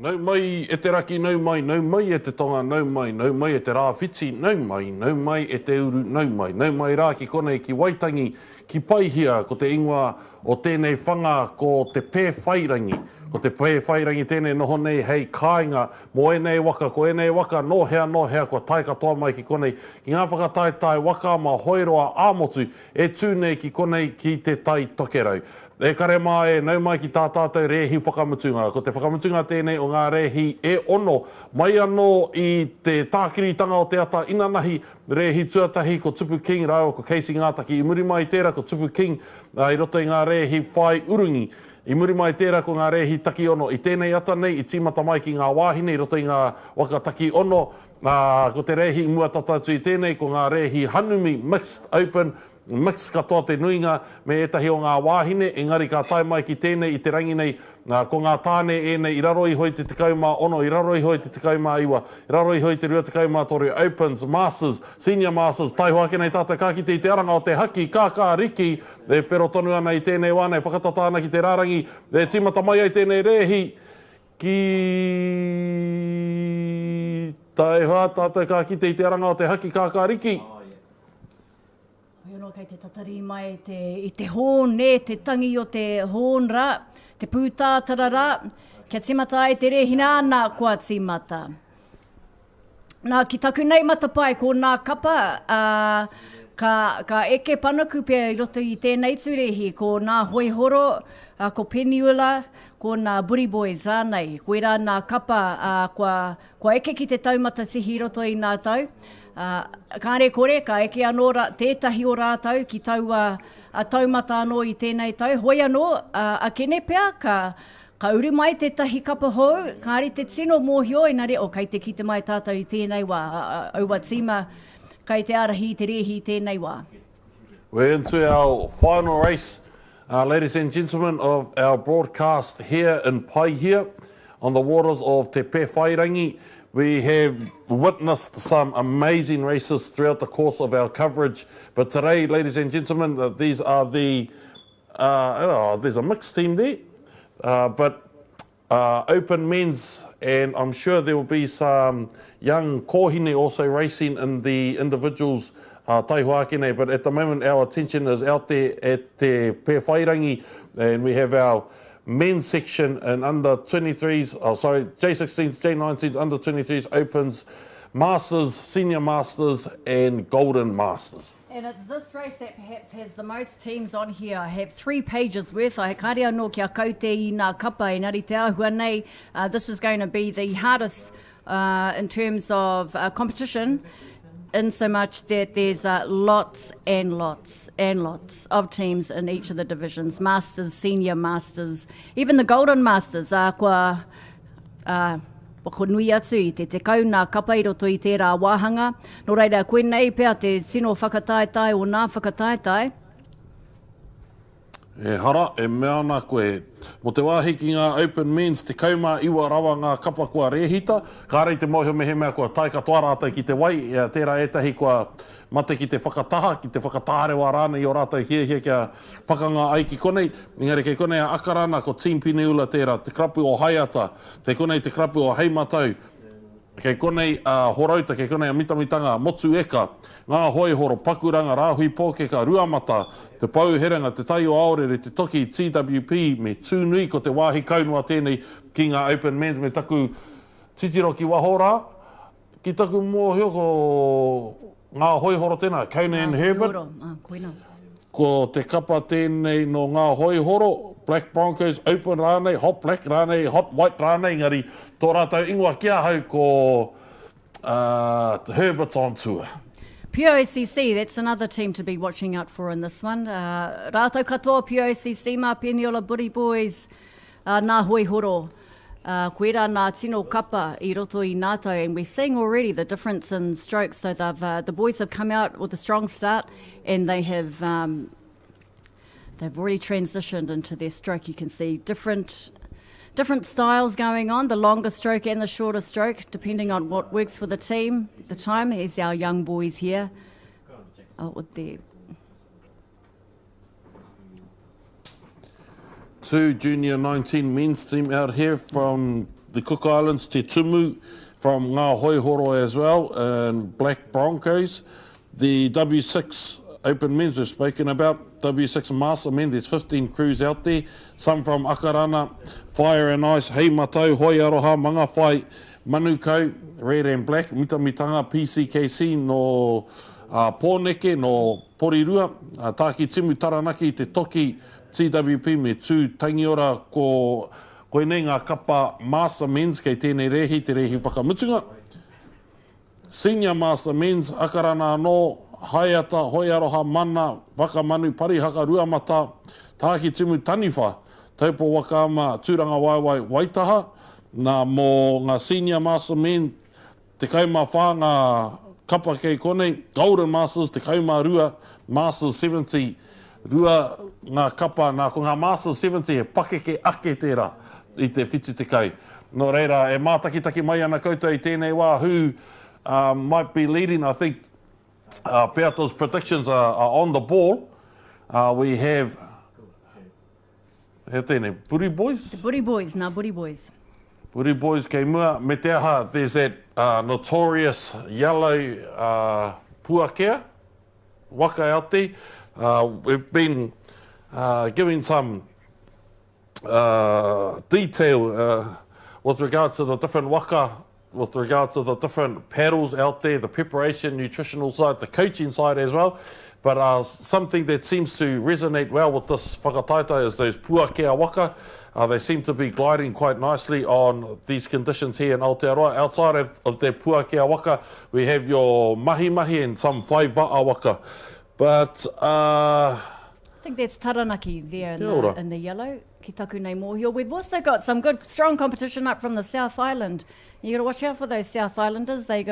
Nau mai e te raki, nau mai e te tonga, nau mai e te rāwhiti, nau mai e te uru, nau mai rā ki konei ki Waitangi, ki Paihia, ko te ingoa o tēnei whanga ko te pēwhairangi. Ko te pēwhairangi tēnei noho nei hei kāinga mo enei waka, ko enei waka nohea, ko tai katoa mai ki konei. Ki ngā whakataetai Waka Ama Hoiroa āmotu e tūnei ki konei ki te tai Tokerau. E kare mā e nau mai ki tā tātou rehi whakamutunga. Ko te whakamutunga tēnei o ngā rehi e ono mai anō i te tākiritanga o te ata inanahi rehi tuatahi ko Tupu King rao ko Casey Ngātaki. I muri mai tērā ko Tupu King i roto i ngā rehi whai urungi. I muri mai tērā ko ngā rehi taki ono. I tēnei ata nei, i tīmata mai ki ngā wāhine, i roto i ngā waka taki ono. Ko te rehi mua tatatu i tēnei, ko ngā rehi hanumi, mixed open, mixed katoa te nuinga, me etahi o ngā wāhine, engari ka tai mai ki tēnei i te rangi nei, ko ngā tāne e nei, i raro i hoi te tekaumā ono, i raro i hoi te tekaumā iwa, i raro i hoi te rua tekaumā toru, Opens, Masters, Senior Masters, tai hoake nei tātou ka kite i te aranga o te haki, kākā riki, e whero tonu ana i tēnei wānei, whakatata ana ki te rārangi, e tīmata mai ai tēnei rehi, ki tai hoa tātou ka kite i te aranga o te haki, kākā riki. Hono kei te tatari mai i te hōn, te tangi o te hōn rā, te pūtātara rā, kia tīmata ai te rehina nā kua tīmata. Nā, ki taku nei matapai ko nā kapa, ka eke panaku pia i roto i tēnei tūrehi, ko nā hoihoro, ko Peniula, ko nā Buri Boys ānei. Koera nā kapa, kua eke ki te taumata tihi roto i nā tau. Kāre kore, ka eke anō tētahi o rātau ki taua taumata anō i tēnei tau. Hoi anō, a kene pia, ka uru mai te tahi kapa hou, kāre te tino mōhio, inare, kei te kite mai tātou i tēnei wā, aua tīma, kei te arahi te rehi i tēnei wā. We're into our final race, ladies and gentlemen, of our broadcast here in Paihia on the waters of Te Pēwhairangi. We have witnessed some amazing races throughout the course of our coverage, but today, ladies and gentlemen, these are there's a mixed team there, but open men's, and I'm sure there will be some young kōhine also racing in the individuals taihuakene, but at the moment our attention is out there at Te Pēwhairangi, and we have our men's section and under 23s, J16s, J19s, under 23s, Opens, Masters, Senior Masters and Golden Masters. And it's this race that perhaps has the most teams on here. I have 3 pages worth. I kāre anō kia kaute i nā kapa e nari te ahua nei. This is going to be the hardest in terms of competition, in so much that there's lots and lots of teams in each of the divisions, Masters, Senior Masters, even the Golden Masters. Ko nui atu i te kauna kapa i roto i tērā wāhanga. Nō reira, koe nei pia te tino whakataetai o nā whakataetai. E hara, e mea ana koe. Mo te wāhi ki ngā Open Men's, te kaumā iwa rawa ngā kapa kua rehita. Kāre te mohi mehe mea kua tai katoa rātai ki te wai. Tērā etahi kua mate ki te whakataha, ki te whakatarewa rānei o rātai hia kia pakanga ai ki konei. Engari kei konei a akarana ko Team Peniula tērā, te krapu o Haiata, kei konei te krapu o Heimatau. Kei konei horauta, kei konei a mitamitanga, motu eka, ngā hoihoro, pakuranga, rāhui pōkeka, ruamata, te pauheranga, te tai o aorere, te toki, TWP, me tūnui ko te wāhi kaunua tēnei ki ngā Open Men's, me taku titiro ki wahora, ki taku mōhio ko ngā hoihoro tēnā, Canoe and Herbert, ko te kapa tēnei no ngā hoihoro, Black Broncos, Open rānei, Hot Black rānei, Hot White rānei, ngari tō rātou ingoa kia hau ko Herbert's on tour. POCC, that's another team to be watching out for in this one. Rātou katoa POCC, mā Peniola Buri Boys, nā hoihoro. Koera nā tino kapa i roto i nātou, and we're seeing already the difference in strokes. So the boys have come out with a strong start, and they have they've already transitioned into their stroke. You can see different styles going on, the longer stroke and the shorter stroke, depending on what works for the team. The time is our young boys here. With their 2 Junior 19 men's team out here from the Cook Islands, Te Tumu from Ngā Hoihoro as well, and Black Broncos. The W6 Open Men's we've spoken about, W6 Master Men, there's 15 crews out there, some from Akarana, Fire and Ice, Heimatau, Hoiaroha, Mangawhai, Manukau, Red and Black, Mitamitanga, PCKC, no Pōneke, no Porirua, Tāki Timu Taranaki, Te Toki, TWP, me tū tangiora ko koenei ngā kapa Master Men's kei tēnei rehi, te rehi whakamutunga. Senior Master Men's, Akarana anō, Haiata, Hoiaroha, Mana, Wakamanu, Parihaka, Ruamata, Tāki Timu Taniwha, Taupo Waka Ama Tūranga Waiwai Waitaha, nā mō ngā Senior Master Men, te kauma whā ngā kapa kei konei, Golden Masters, te kauma rua, Masters 70, rua ngā kapa, nā ko ngā Masters 70 he pakeke ake tērā I te whiti te kau. Nō reira, e mātakitaki mai ana koutou I tēnei wā, who might be leading, I think, Peato's predictions are on the ball. We have, he tēnei, Buri Boys? The Buri Boys, nā Buri Boys. Buri Boys kei mua, me te aha, there's that notorious yellow puakea, waka out there. We've been giving some detail with regards to the different waka, with regards to the different paddles out there, the preparation, nutritional side, the coaching side as well. But something that seems to resonate well with this whakataita is those puakea waka. They seem to be gliding quite nicely on these conditions here in Aotearoa. Outside of their puakea waka, we have your mahi-mahi and some whaiva'a waka. But I think that's Taranaki there in the yellow, ki taku nei mōhio. We've also got some good, strong competition up from the South Island. You got to watch out for those South Islanders. They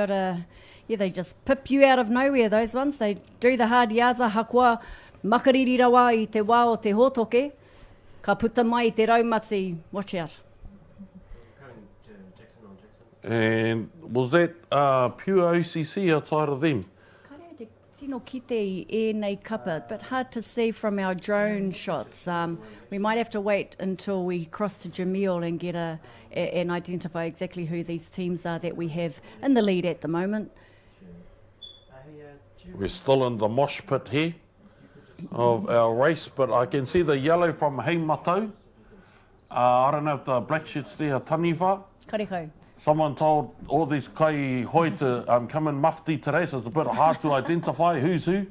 they just pip you out of nowhere, those ones. They do the hard yards, hakua makariri rawa I te wā o te hotoke. Ka puta mai I te raumati, watch out. And was that pure OCC outside of them? Tino kite I ēnei kapa, but hard to see from our drone shots. We might have to wait until we cross to Jamil and get and identify exactly who these teams are that we have in the lead at the moment. We're still in the mosh pit here of our race, but I can see the yellow from Heimatau. I don't know if the black shirts there are Taniwha. Kareko. Someone told all these kai hoi to come in mufti today, so it's a bit hard to identify who's who.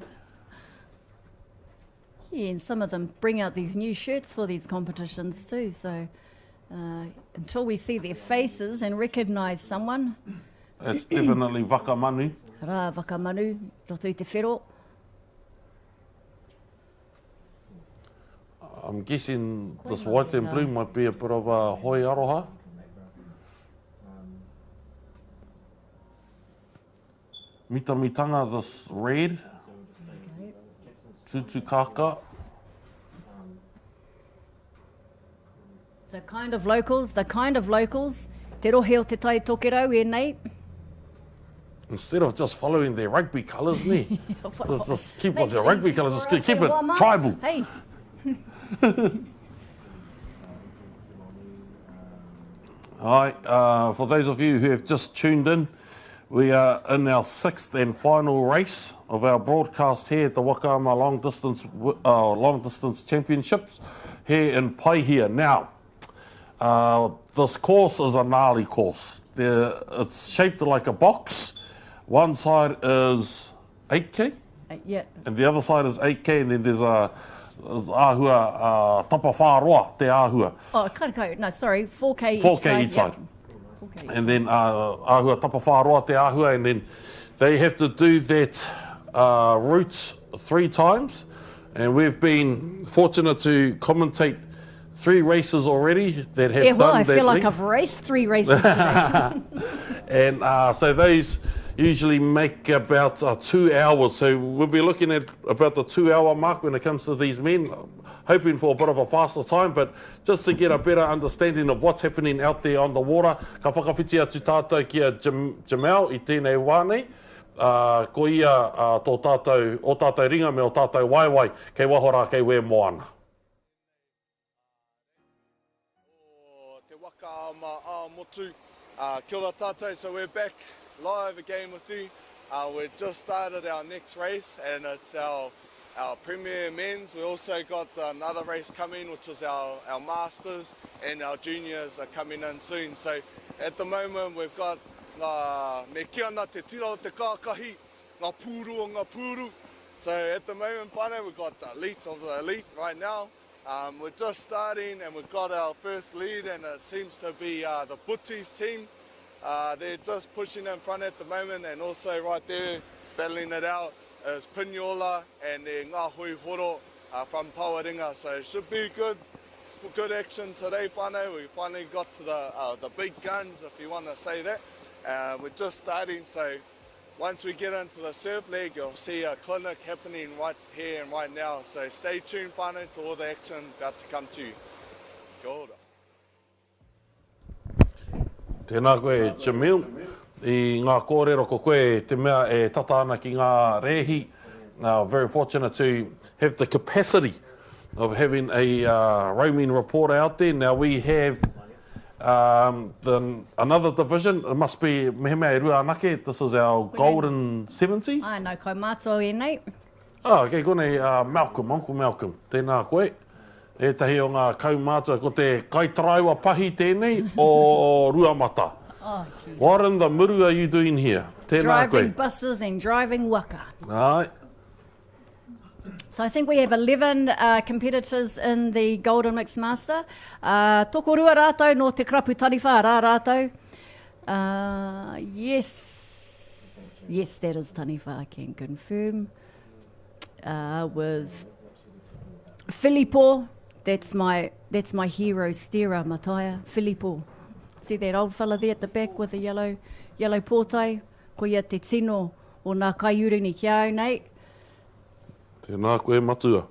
Yeah, and some of them bring out these new shirts for these competitions too, so until we see their faces and recognise someone. It's definitely Waka Manu. Rā, Waka Manu, roto I te whero. I'm guessing this white and blue might be a bit of a hoi aroha. Mitamitanga, this red, tutukaka. So the kind of locals, te rohe o te tai Tokerau nei. Instead of just following their rugby colours, ne? just keep on their rugby colours, just keep it tribal. Hey. Hi, for those of you who have just tuned in, we are in our 6th and final race of our broadcast here at the Waka Ama Long Distance Championships here in Paihia. Now, this course is a gnarly course. It's shaped like a box. One side is 8K, and the other side is 8K, and then there's ahua tapa whāroa, te ahua. Oh, no, sorry, 4K each 4K each side. And then ahua tapa whāroa te ahua, and then they have to do that route 3 times. And we've been fortunate to commentate 3 races already that have done that. I feel like I've raced 3 races today. And so those usually make about 2 hours. So we'll be looking at about the 2-hour mark when it comes to these men, hoping for a bit of a faster time, but just to get a better understanding of what's happening out there on the water. Ka whakawhiti atu tātou ki a Jamel I tēnei wānei. Ko ia tō tātou, o tātou ringa me o tātou waiwai, kei wahora kei we moana. Te Waka motu. Kia ora tātou, so we're back live again with you. We've just started our next race and it's our Premier Men's. We also got another race coming, which is our Masters, and our Juniors are coming in soon. So at the moment we've got me kia ana te tira o te kākahi, ngā pūru o ngā pūru. So at the moment, whānau, we've got the elite of the elite right now. We're just starting and we've got our first lead, and it seems to be the Butties team. They're just pushing in front at the moment, and also right there battling it out is Piniola and Ngā Hui Horo from Pawaringa. So it should be good action today, whānau. We finally got to the big guns, if you want to say that. We're just starting, so once we get into the surf leg, you'll see a clinic happening right here and right now. So stay tuned, whānau, to all the action about to come to you. Kia ora. Tēnā koe, Jamil. I ngā kōrero ko koe, te mea e tata ana ki ngā rehi. Very fortunate to have the capacity of having a roaming reporter out there. Now we have another division. It must be mehemea e rua anake. This is our Golden 70s. Ai, nau kau mātua e nei. Okay, kone Uncle Malcolm. Tēnā koe. E tahi o ngā kaumātua ko te kaitaraua pahi tēnei o Ruamata. Oh, What in the muru are you doing here? Tēnā driving koe. buses and driving waka. Ai. So I think we have 11 competitors in the Golden Mixed Master. Toko rua rātou no te krapu tariwha rā rātou. Yes, that is taniwha, I can confirm. With Filippo, that's my hero steerer, Mataya, Filippo. See that old fella there at the back with the yellow pōtai? Ko ia te tino o nā kaiurini kia au nei. Tēnā koe matua.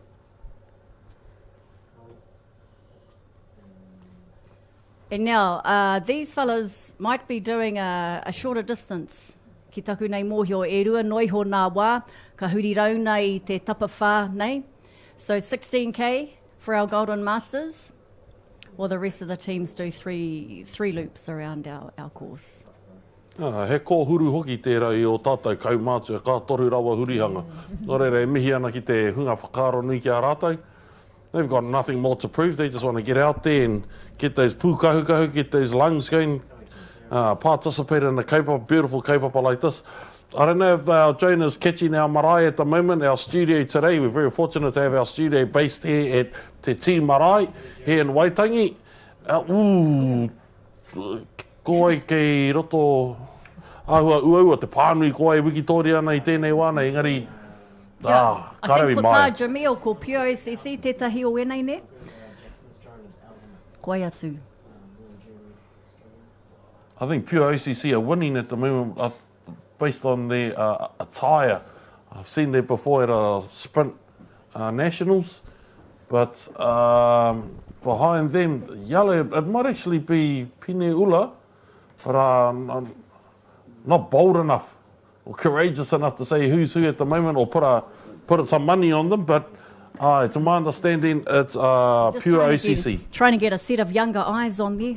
And now, these fellas might be doing a shorter distance. Ki taku nei mōhio e rua noiho nā wā, ka huri rauna i te tapa whā nei. So 16k for our Golden Masters, while the rest of the teams do three loops around our course. He kōhuru hoki tērā i o tātou kaumātua, ka toru rawa hurihanga. Nō reira, mihi ana ki te hunga whakaaro nui ki a rātou. They've got nothing more to prove. They just want to get out there and get those pūkahukahu, get those lungs going, participate in a beautiful kaupapa like this. I don't know if our Joan is catching our marae at the moment, our studio today. We're very fortunate to have our studio based here at Te Tī Marae, here in Waitangi. Koe kei roto ahua uaua te pānui koe wikitori ana I tēnei wāna, engari, I karewi think ko mai. tā Jamil ko POCC tētahi o wenei ne? Koe atu. I think Pure OCC are winning at the moment based on their attire. I've seen that before at a sprint nationals, but behind them, yellow, it might actually be Pineula, but not bold enough or courageous enough to say who's who at the moment or put some money on them, but to my understanding, it's Pure OCC. Trying to get a set of younger eyes on there.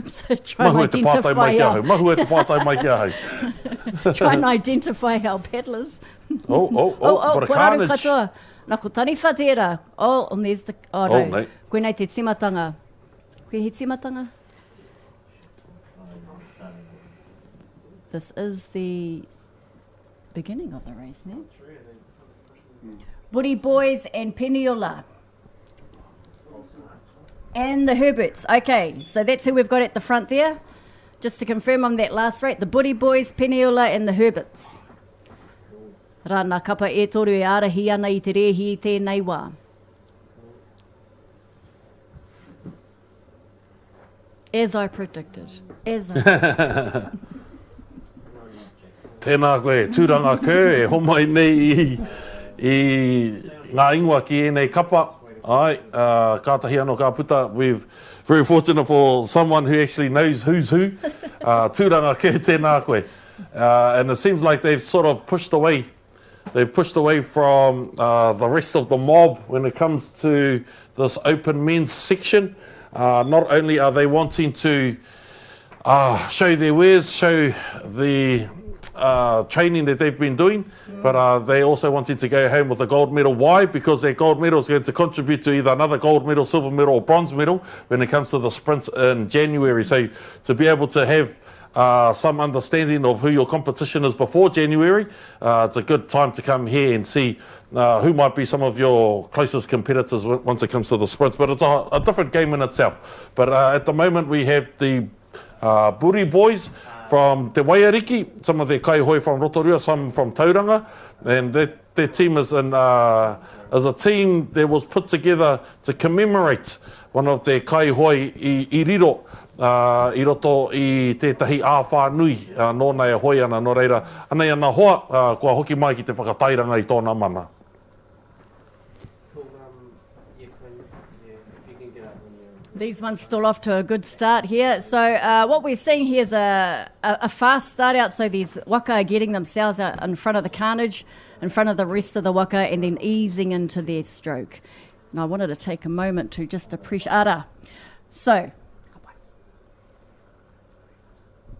So try Mahu and e te pātai mai kia hau. identify Mahu e te pātai mai kia hau. try and identify our paddlers. Oh, what a poraru carnage. katoa. Nā ko taniwha tērā. And there's the... Oh, no. nei. Koe nei te timatanga. Koe he timatanga? This is the beginning of the race, ne? Woody Boys and Peniola. And the Herberts. Okay, so that's who we've got at the front there. Just to confirm on that last rate, the Woody Boys, Peniola and the Herberts. Rā nā kapa e toru e arahi ana I te rehi I tēnei wā. As I predicted. Tēnā koe, tūranga kō, e homai nei I ngā ingoa ki ēnei kapa. Ai, kātahi anō ka puta. We're very fortunate for someone who actually knows who's who. Tūranga kē tēnā koe. And it seems like they've sort of pushed away. They've pushed away from the rest of the mob when it comes to this open men's section. Not only are they wanting to show their wares, show the training that they've been doing, but they also wanted to go home with a gold medal. Why? Because their gold medal is going to contribute to either another gold medal, silver medal or bronze medal when it comes to the sprints in January. So to be able to have some understanding of who your competition is before January, it's a good time to come here and see who might be some of your closest competitors once it comes to the sprints. But it's a different game in itself. But at the moment we have the Buri boys from Te Waiariki, some of their kaihoi from Rotorua, some from Tauranga, and their team is a team that was put together to commemorate one of their kaihoi i riro, i roto i tētahi āwhānui, nōna e hoi ana, nō reira. Anei ana hoa, kua hoki mai ki te whakatairanga i tōna mana. These ones still off to a good start here. So what we're seeing here is a fast start out. So these waka are getting themselves out in front of the carnage, in front of the rest of the waka, and then easing into their stroke. And I wanted to take a moment to just appreciate ara. So,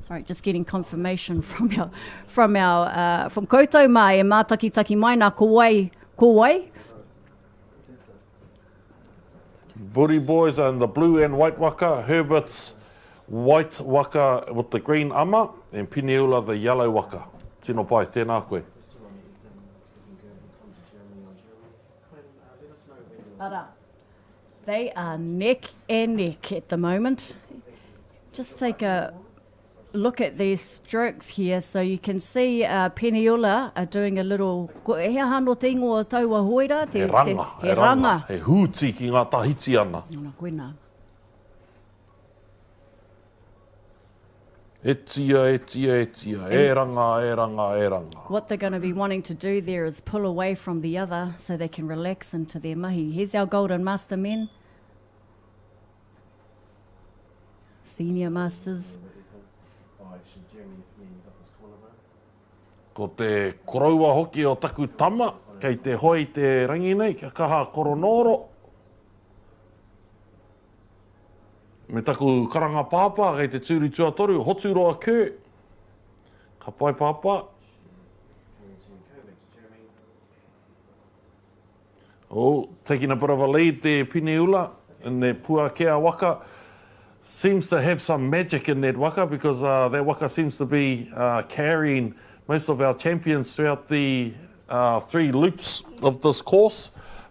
sorry, just getting confirmation from koutou mai e mātakitaki mai nā kowai. Buri boys and the blue and white waka, Herbert's white waka with the green ama, and Pineula the yellow waka. Tino pai, tēnā koe. They are neck and neck at the moment. Just take a look at these strokes here, so you can see Pineula are doing a little he hano te ingoa taua hoira, He ranga. He hūti ki ngā tahiti ana. Nōna koena. Etia, e ranga. What they're going to be wanting to do there is pull away from the other so they can relax into their mahi. Here's our Golden Master men. Senior Masters. Ko te koroua hoki o taku tama, kei te hoi te rangi nei, kia kaha koronoro. Me taku karanga pāpā, kei te tūri tuatoru, hotu roa kē. Ka pai pāpā. Taking a bit of a lead there, Pineula, in the Puakea waka. Seems to have some magic in that waka, because that waka seems to be carrying most of our champions throughout the 3 loops of this course.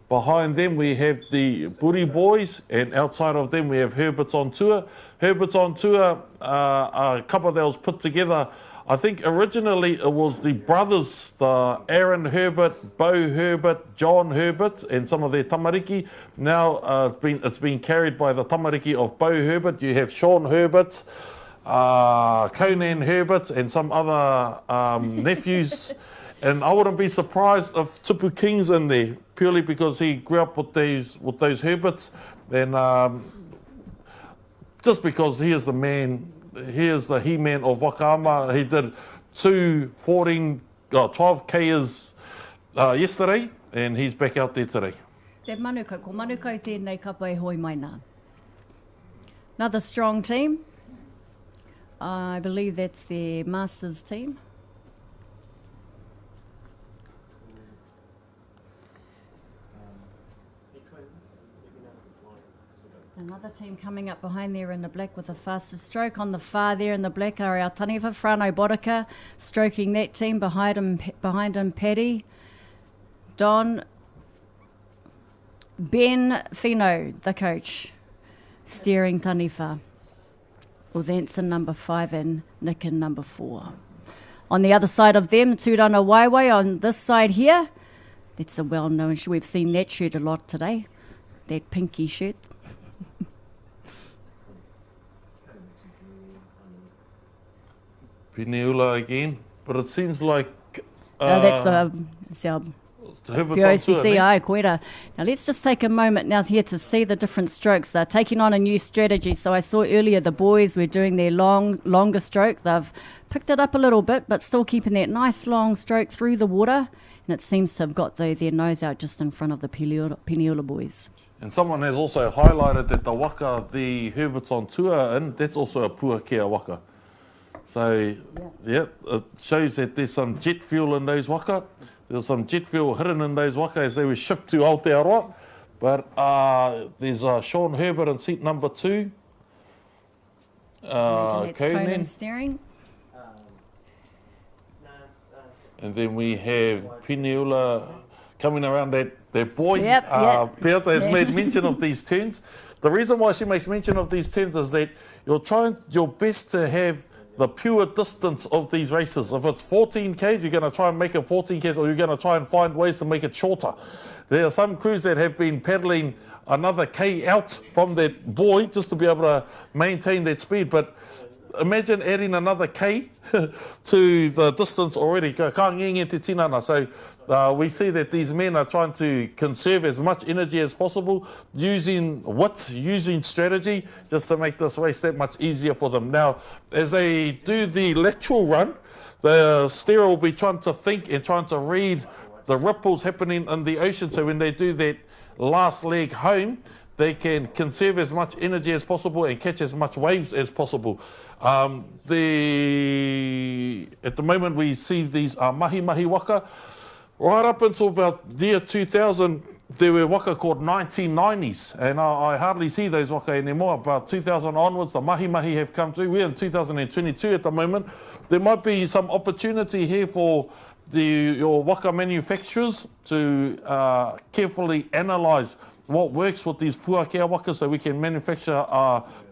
Behind them we have the Buri boys, and outside of them we have Herbert's on tour. Herbert's on tour, a couple that was put together. I think originally it was the brothers, the Aaron Herbert, Bo Herbert, John Herbert, and some of their tamariki. Now it's been carried by the tamariki of Bo Herbert. You have Sean Herbert, Conan Herbert, and some other nephews. And I wouldn't be surprised if Tupu King's in there, purely because he grew up with those Herberts, and just because he is the man. He is the he-man of Waka Ama. He did 12 Ks yesterday, and he's back out there today. Te manukau, ko manukau tēnei kapa e hoi mai nā. Another strong team. I believe that's their Masters team. Another team coming up behind there in the black with the fastest stroke. On the far there in the black are our taniwha, Frano Bodika, stroking that team. Behind him Paddy, Don, Ben Fino, the coach, steering taniwha. Uthance in number 5 and Nick in number 4. On the other side of them, Tūrana Waiwai. On this side here, that's a well-known shirt. We've seen that shirt a lot today, that pinky shirt. Pineula again, but it seems like that's our POCC, ai koera. Now let's just take a moment now here to see the different strokes. They're taking on a new strategy. So I saw earlier the boys were doing their longer stroke. They've picked it up a little bit, but still keeping that nice long stroke through the water. And it seems to have got their nose out just in front of the Pineula boys. And someone has also highlighted that the waka the Herbert's on tour in, that's also a puakea waka. So, yeah, it shows that there's some jet fuel in those waka. There's some jet fuel hidden in those waka as they were shipped to Aotearoa. But there's Sean Herbert in seat number 2. Imagine that's Conan steering. And then we have Peniula coming around that boy. Peata has made mention of these turns. The reason why she makes mention of these turns is that you're trying your best to have the pure distance of these races. If it's 14 Ks, you're going to try and make it 14 Ks, or you're going to try and find ways to make it shorter. There are some crews that have been paddling another K out from that buoy just to be able to maintain that speed. But imagine adding another K to the distance already. So we see that these men are trying to conserve as much energy as possible, using wit, using strategy, just to make this race that much easier for them. Now, as they do the lateral run, the steerer will be trying to think and trying to read the ripples happening in the ocean. So when they do that last leg home, they can conserve as much energy as possible and catch as much waves as possible. At the moment we see these mahi waka. Right up until about year 2000, there were waka called 1990s, and I hardly see those waka anymore. About 2000 onwards, the mahi have come through. We're in 2022 at the moment. There might be some opportunity here for your waka manufacturers to carefully analyse what works with these puakea waka so we can manufacture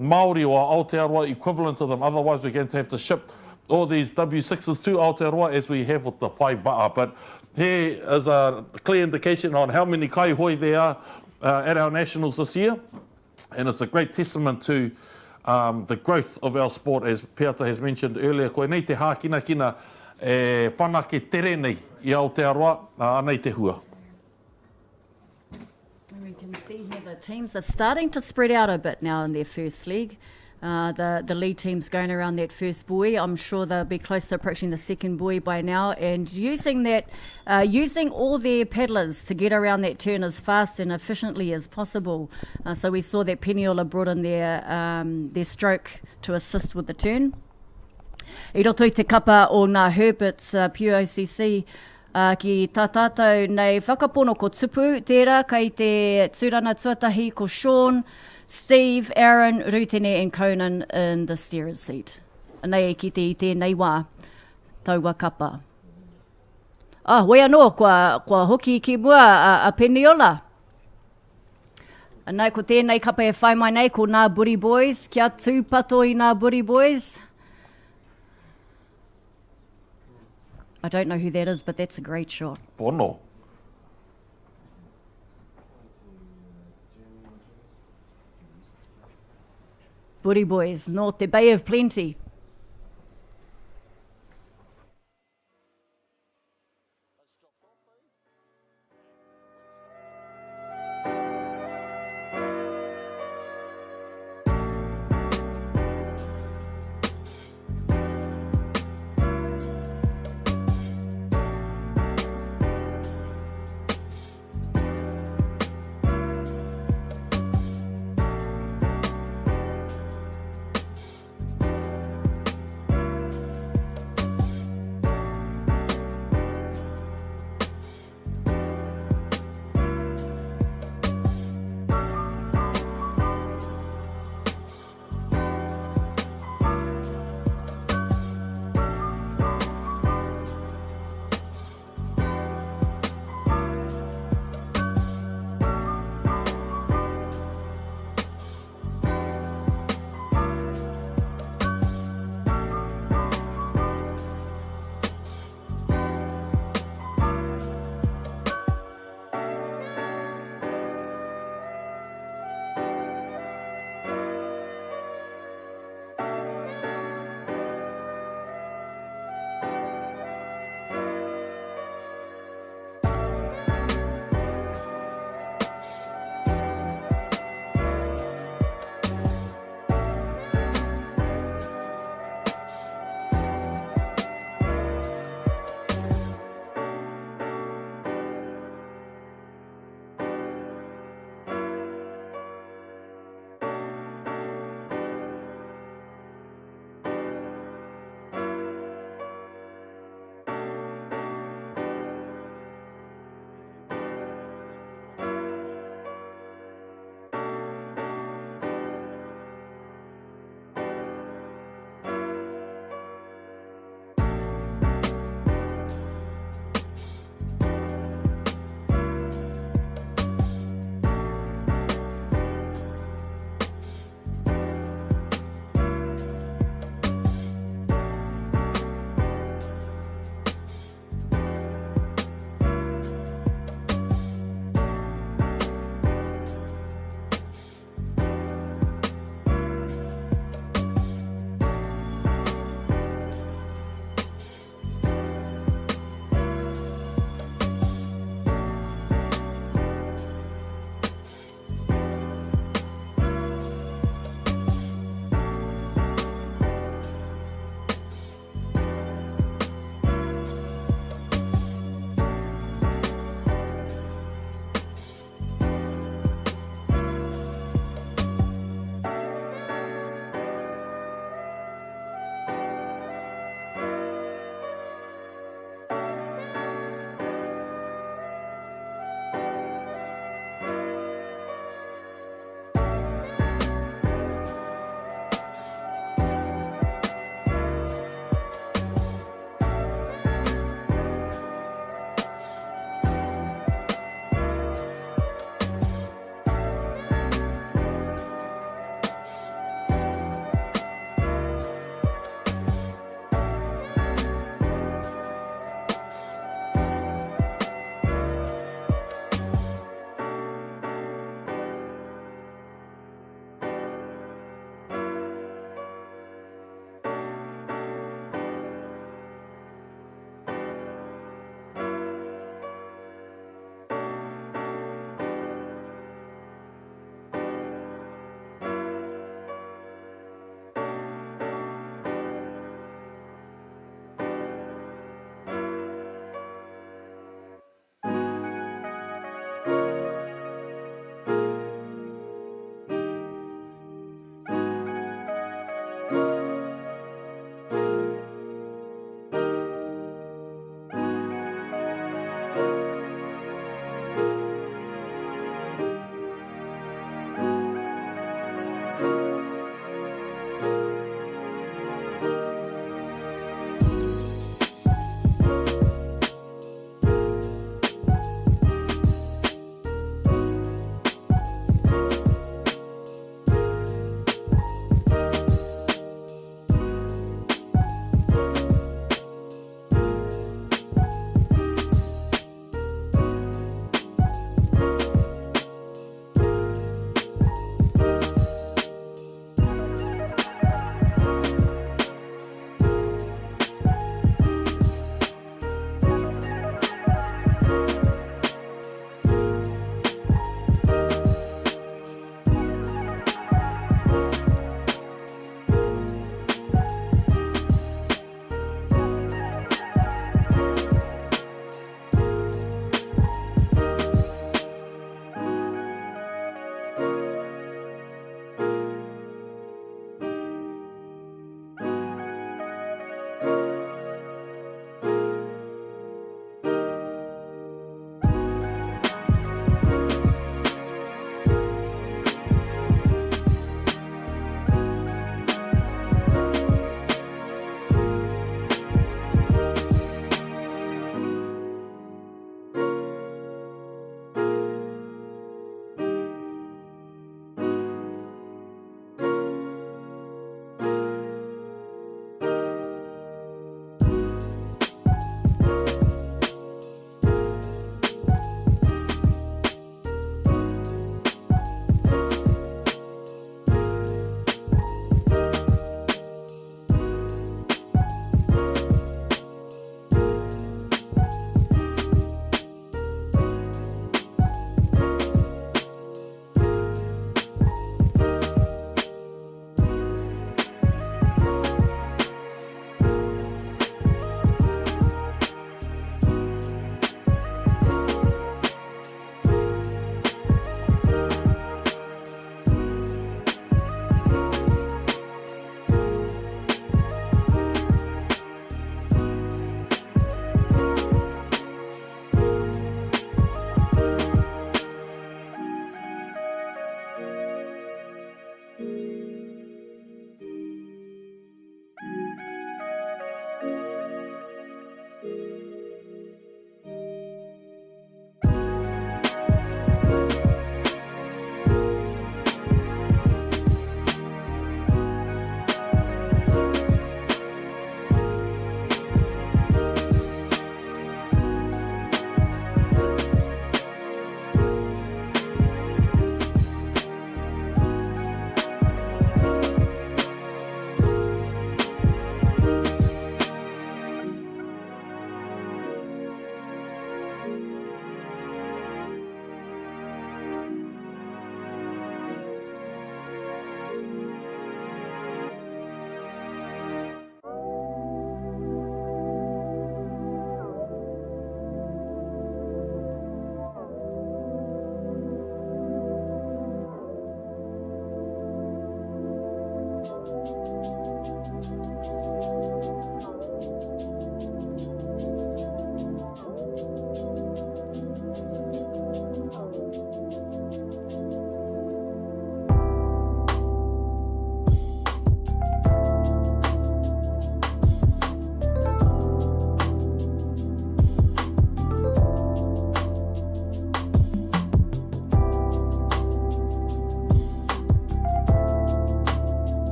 Māori or Aotearoa equivalent to them. Otherwise, we're going to have to ship all these W6s to Aotearoa as we have with the whai ba'a. But here is a clear indication on how many kaihoi there are at our nationals this year. And it's a great testament to the growth of our sport, as Peata has mentioned earlier. Koe nei te hākina e whanake tere nei I Aotearoa, anei te hua. We can see here the teams are starting to spread out a bit now in their first leg. The lead team's going around that first buoy. I'm sure they'll be close to approaching the second buoy by now, and using all their paddlers to get around that turn as fast and efficiently as possible. So we saw that Peniula brought in their stroke to assist with the turn. I roto I te kapa o ngā Herbert's POCC ki tā tātou nei whakapono ko tupu tērā kai te tūrana tuatahi ko Sean, Steve, Aaron, Rutene and Conan in the steerer's seat. Nei ki te I tēnei wā, taua kapa. Hoi anō, kua hoki ki mua a Peniula. Nei ko tēnei kapa e whai mai nei ko ngā Buri Boys, kia tūpato I ngā Buri Boys. I don't know who that is, but that's a great shot. Pono. Buri Boys, no te Bay of Plenty.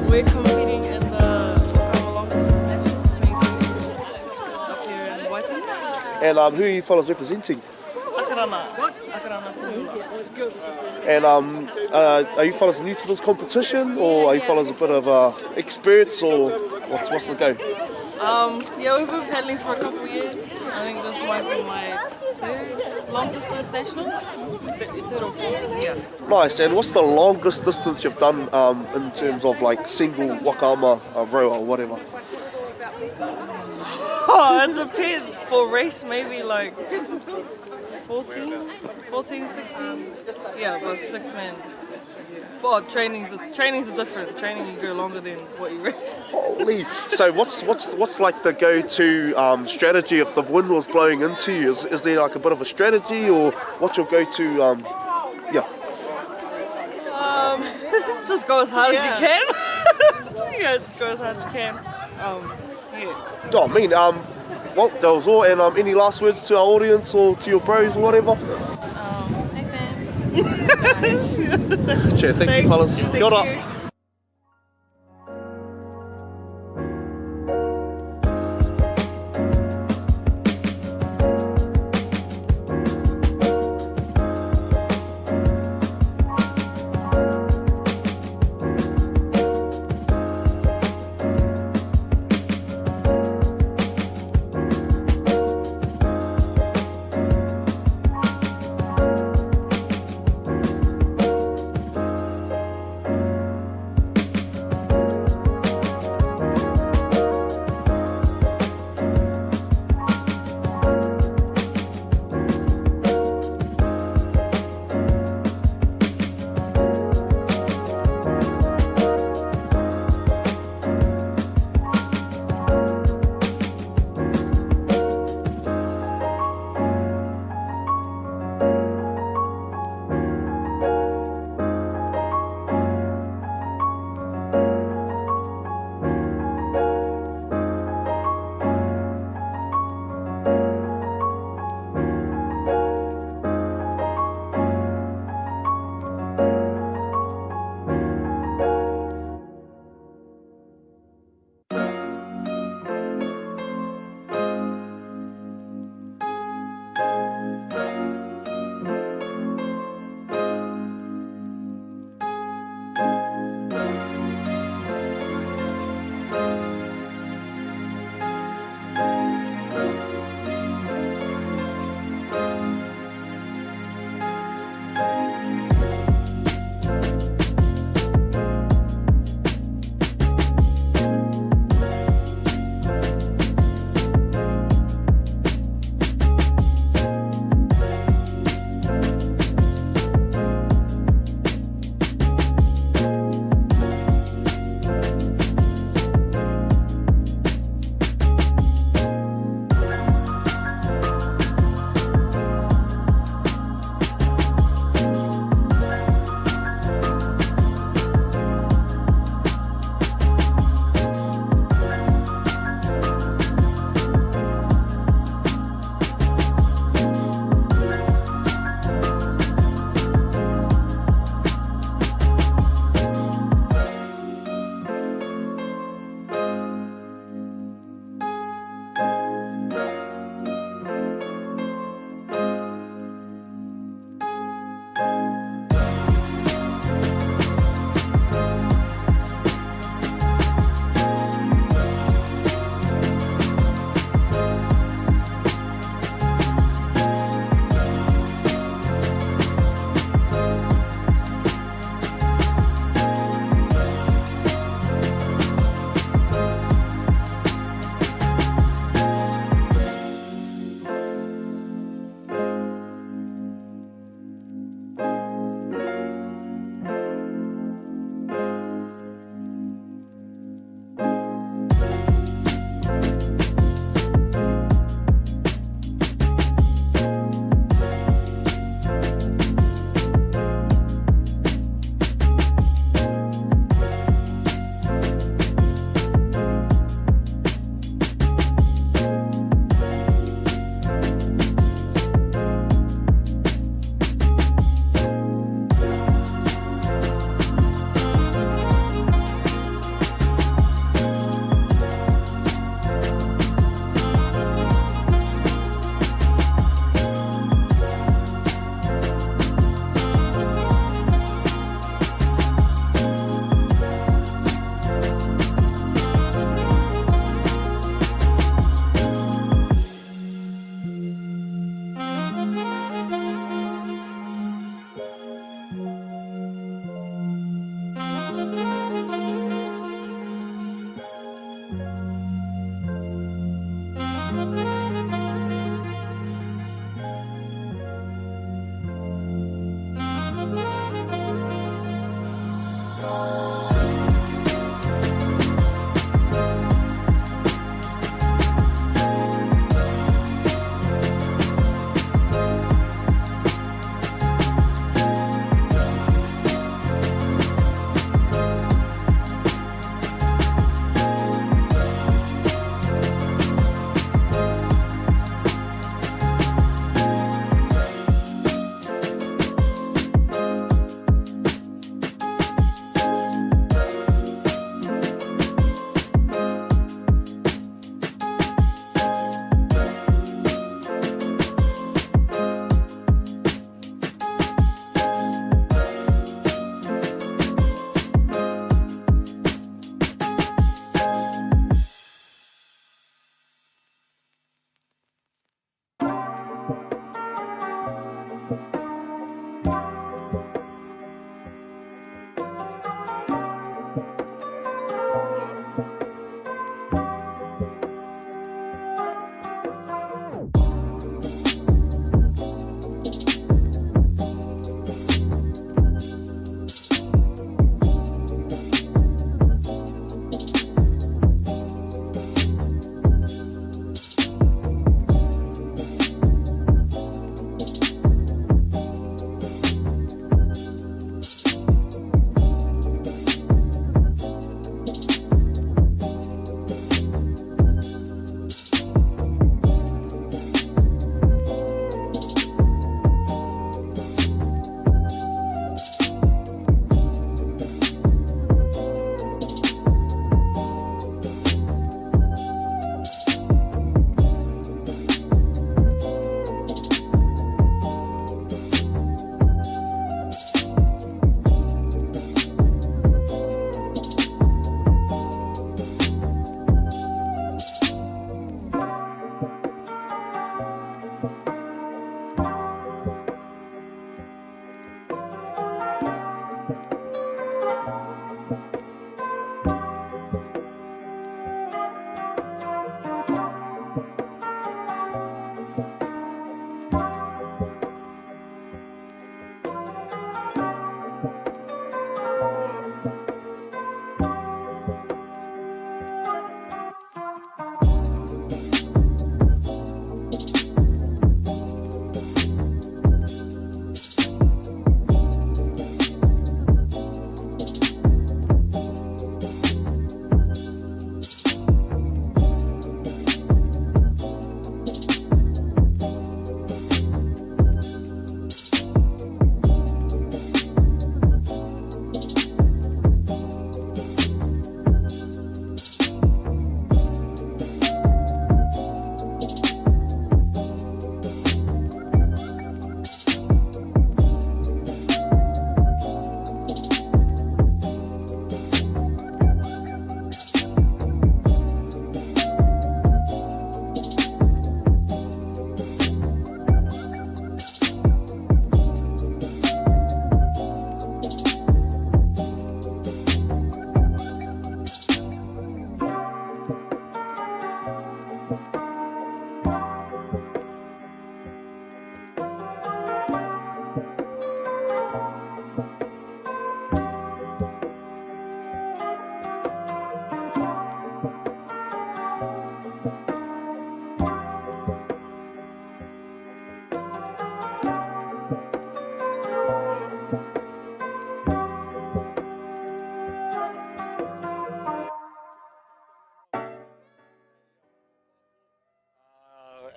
We're competing in the Waka Ama Long Distance Nationals 2022 up here in Waitangi. And who are you fellas representing? Akarana. And are you fellas new to this competition, or are you fellas a bit of experts, or what's the go? Yeah, we've been paddling for a couple of years. I think this might be my third long distance nationals. Third or fourth, yeah. Nice. And what's the longest distance you've done in terms of like single Waka Ama row or whatever? Oh, it depends. For race, maybe like 14, 16. Yeah, but 6 men. For trainings are different. Training you go longer than what you race. Holy. So what's like the go-to strategy if the wind was blowing into you? Is there like a bit of a strategy, or what's your go-to? Yeah. Just go as hard as you can. Yeah, go as hard as you can. Yeah. Oh, I mean, well, that was all. And any last words to our audience or to your bros or whatever? Hey fam. Cheers, thank you, fellas. Kia ora.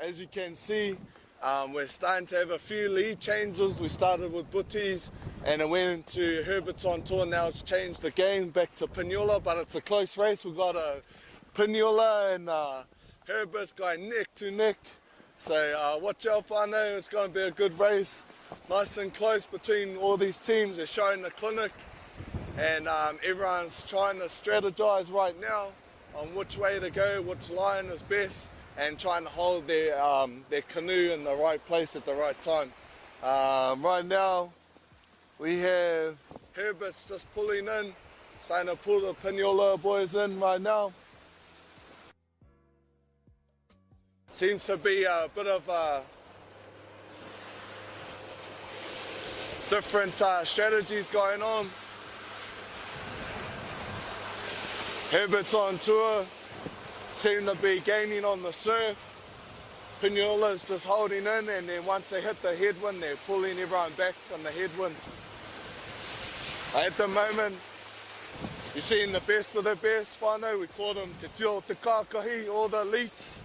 As you can see, we're starting to have a few lead changes. We started with Butties and it went to Herbert's on tour. Now it's changed the game back to Pinula, but it's a close race. We've got a Pinula and Herbert's going neck to neck. So watch out, whānau. It's going to be a good race. Nice and close between all these teams. They're showing the clinic and everyone's trying to strategize right now on which way to go, which line is best, and trying to hold their canoe in the right place at the right time. Right now, we have Herbert's just pulling in, starting to pull the Pinula boys in right now. Seems to be a bit of different strategies going on. Herbert's on tour, seem to be gaining on the surf. Pinula's just holding in, and then once they hit the headwind, they're pulling everyone back on the headwind. At the moment, you're seeing the best of the best, whānau. We call them te tio te kākahi, all the elites.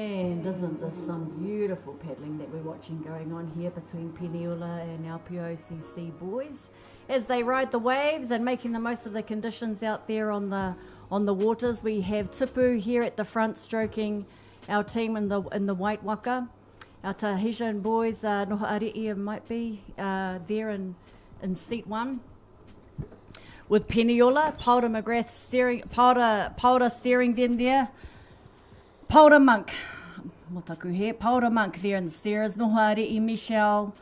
And isn't this some beautiful paddling that we're watching going on here between Peniula and our POCC boys as they ride the waves and making the most of the conditions out there on the waters. We have Tupu here at the front stroking our team in the white waka. Our Tahitian boys, Noha Ari'i might be there in seat 1. With Peniula, Paura McGrath steering, Paura steering them there. Paura Monk, motaku here, Paura Monk there in the steerers. Noha Ari'i, Michelle,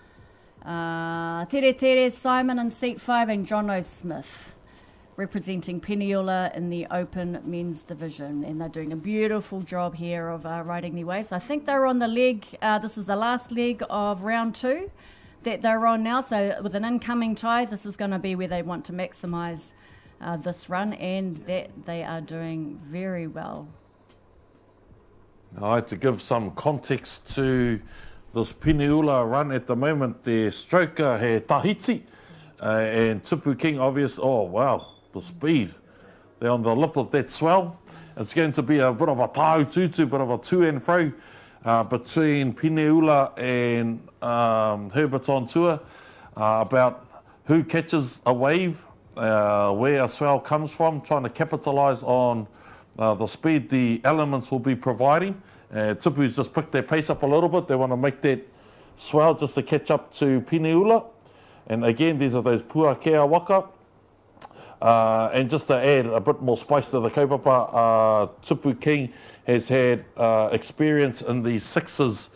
Tere Simon in seat 5, and Jono Smith representing Peniula in the open men's division. And they're doing a beautiful job here of riding the waves. I think they're on the leg, this is the last leg of round 2 that they're on now. So with an incoming tide, this is going to be where they want to maximise this run, and that they are doing very well. I had to give some context to this Peniula run at the moment. Their stroker, he Tahiti, and Tupu King, obvious. Oh, wow, the speed. They're on the lip of that swell. It's going to be a bit of a tau tutu, bit of a to and fro between Peniula and Herbert's on tour about who catches a wave, where a swell comes from, trying to capitalise on the speed the elements will be providing. Tupu's just picked their pace up a little bit. They want to make that swell just to catch up to Peniula. And again, these are those puakea waka. And just to add a bit more spice to the kaupapa, Tupu King has had experience in the sixes,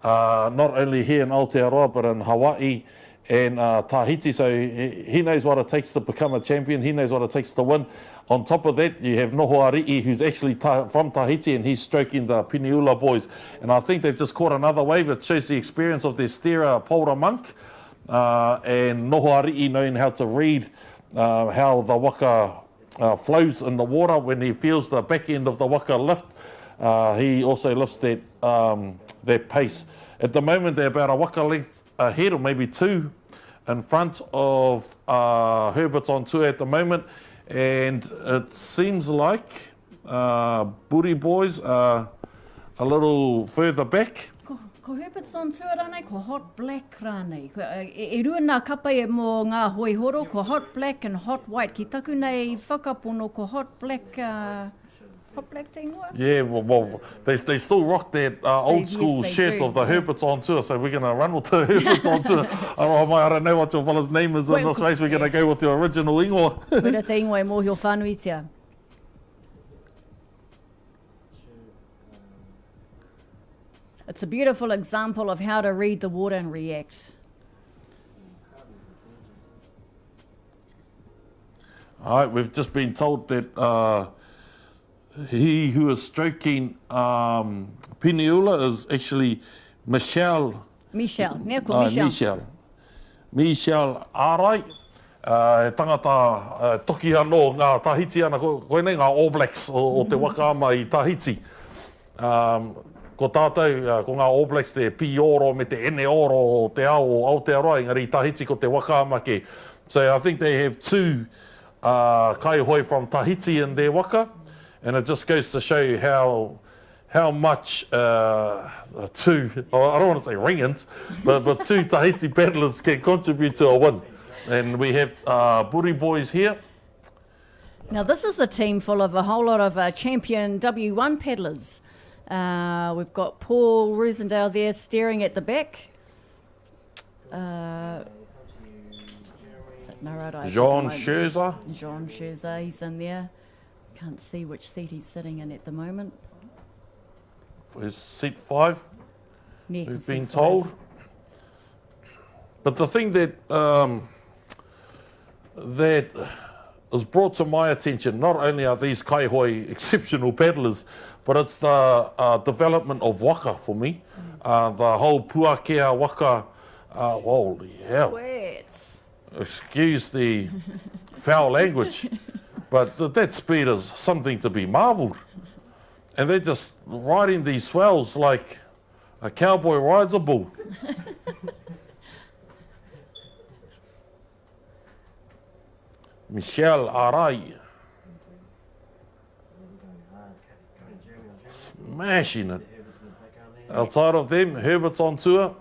not only here in Aotearoa, but in Hawaii and Tahiti. So he knows what it takes to become a champion. He knows what it takes to win. On top of that, you have Noho Ari'i, who's actually from Tahiti, and he's stroking the Peniula boys. And I think they've just caught another wave. It shows the experience of their steerer, Paura Monk, and Noho Ari'i knowing how to read how the waka flows in the water. When he feels the back end of the waka lift, he also lifts that pace. At the moment, they're about a waka length ahead, or maybe 2 in front of Herbert's on tour at the moment. And it seems like Buri boys are a little further back. Ko Herbert's on tour rānei, ko hot black rānei. E rua nā kapa e mō ngā hoi horo, ko hot black and hot white. Ki taku nei whakapono ko hot black team work? Yeah, well they still rock that old school yes, shirt do. of the Herbert's on tour, so we're going to run with the Herbert's on tour. I don't know what your fella's name is in this race. We're going to go with the original ingoa. Pura te ingoa e mōhio whānuitia. It's a beautiful example of how to read the water and react. All right, we've just been told that he who is stroking Peniula is actually Michelle. Michelle, nea ko Michelle. Michelle Arai. Tangata toki anō ngā Tahiti ana, koe nei ngā All Blacks o te Waka Ama i Tahiti. Ko tātou, ko ngā All Blacks te pi oro me te ene oro o te ao o Aotearoa, engari i Tahiti ko te Waka Ama ke. So I think they have 2 kaihoi from Tahiti in their waka, and it just goes to show you how much 2, I don't want to say ringans, but 2 Tahiti paddlers can contribute to a win. And we have Buri boys here. Now this is a team full of a whole lot of champion W1 paddlers. We've got Paul Rosendale there steering at the back. Jean Scherzer. Jean Scherzer, he's in there. Can't see which seat he's sitting in at the moment. Is seat 5, Near we've seat been 5. told. But the thing that that is brought to my attention, not only are these kaihoi exceptional paddlers, but it's the development of waka for me. The whole puakea waka, holy hell. Wait. Excuse the foul language, but that speed is something to be marvelled. And they're just riding these swells like a cowboy rides a bull. Michelle Arai. Smashing it. Outside of them, Herbert's on tour.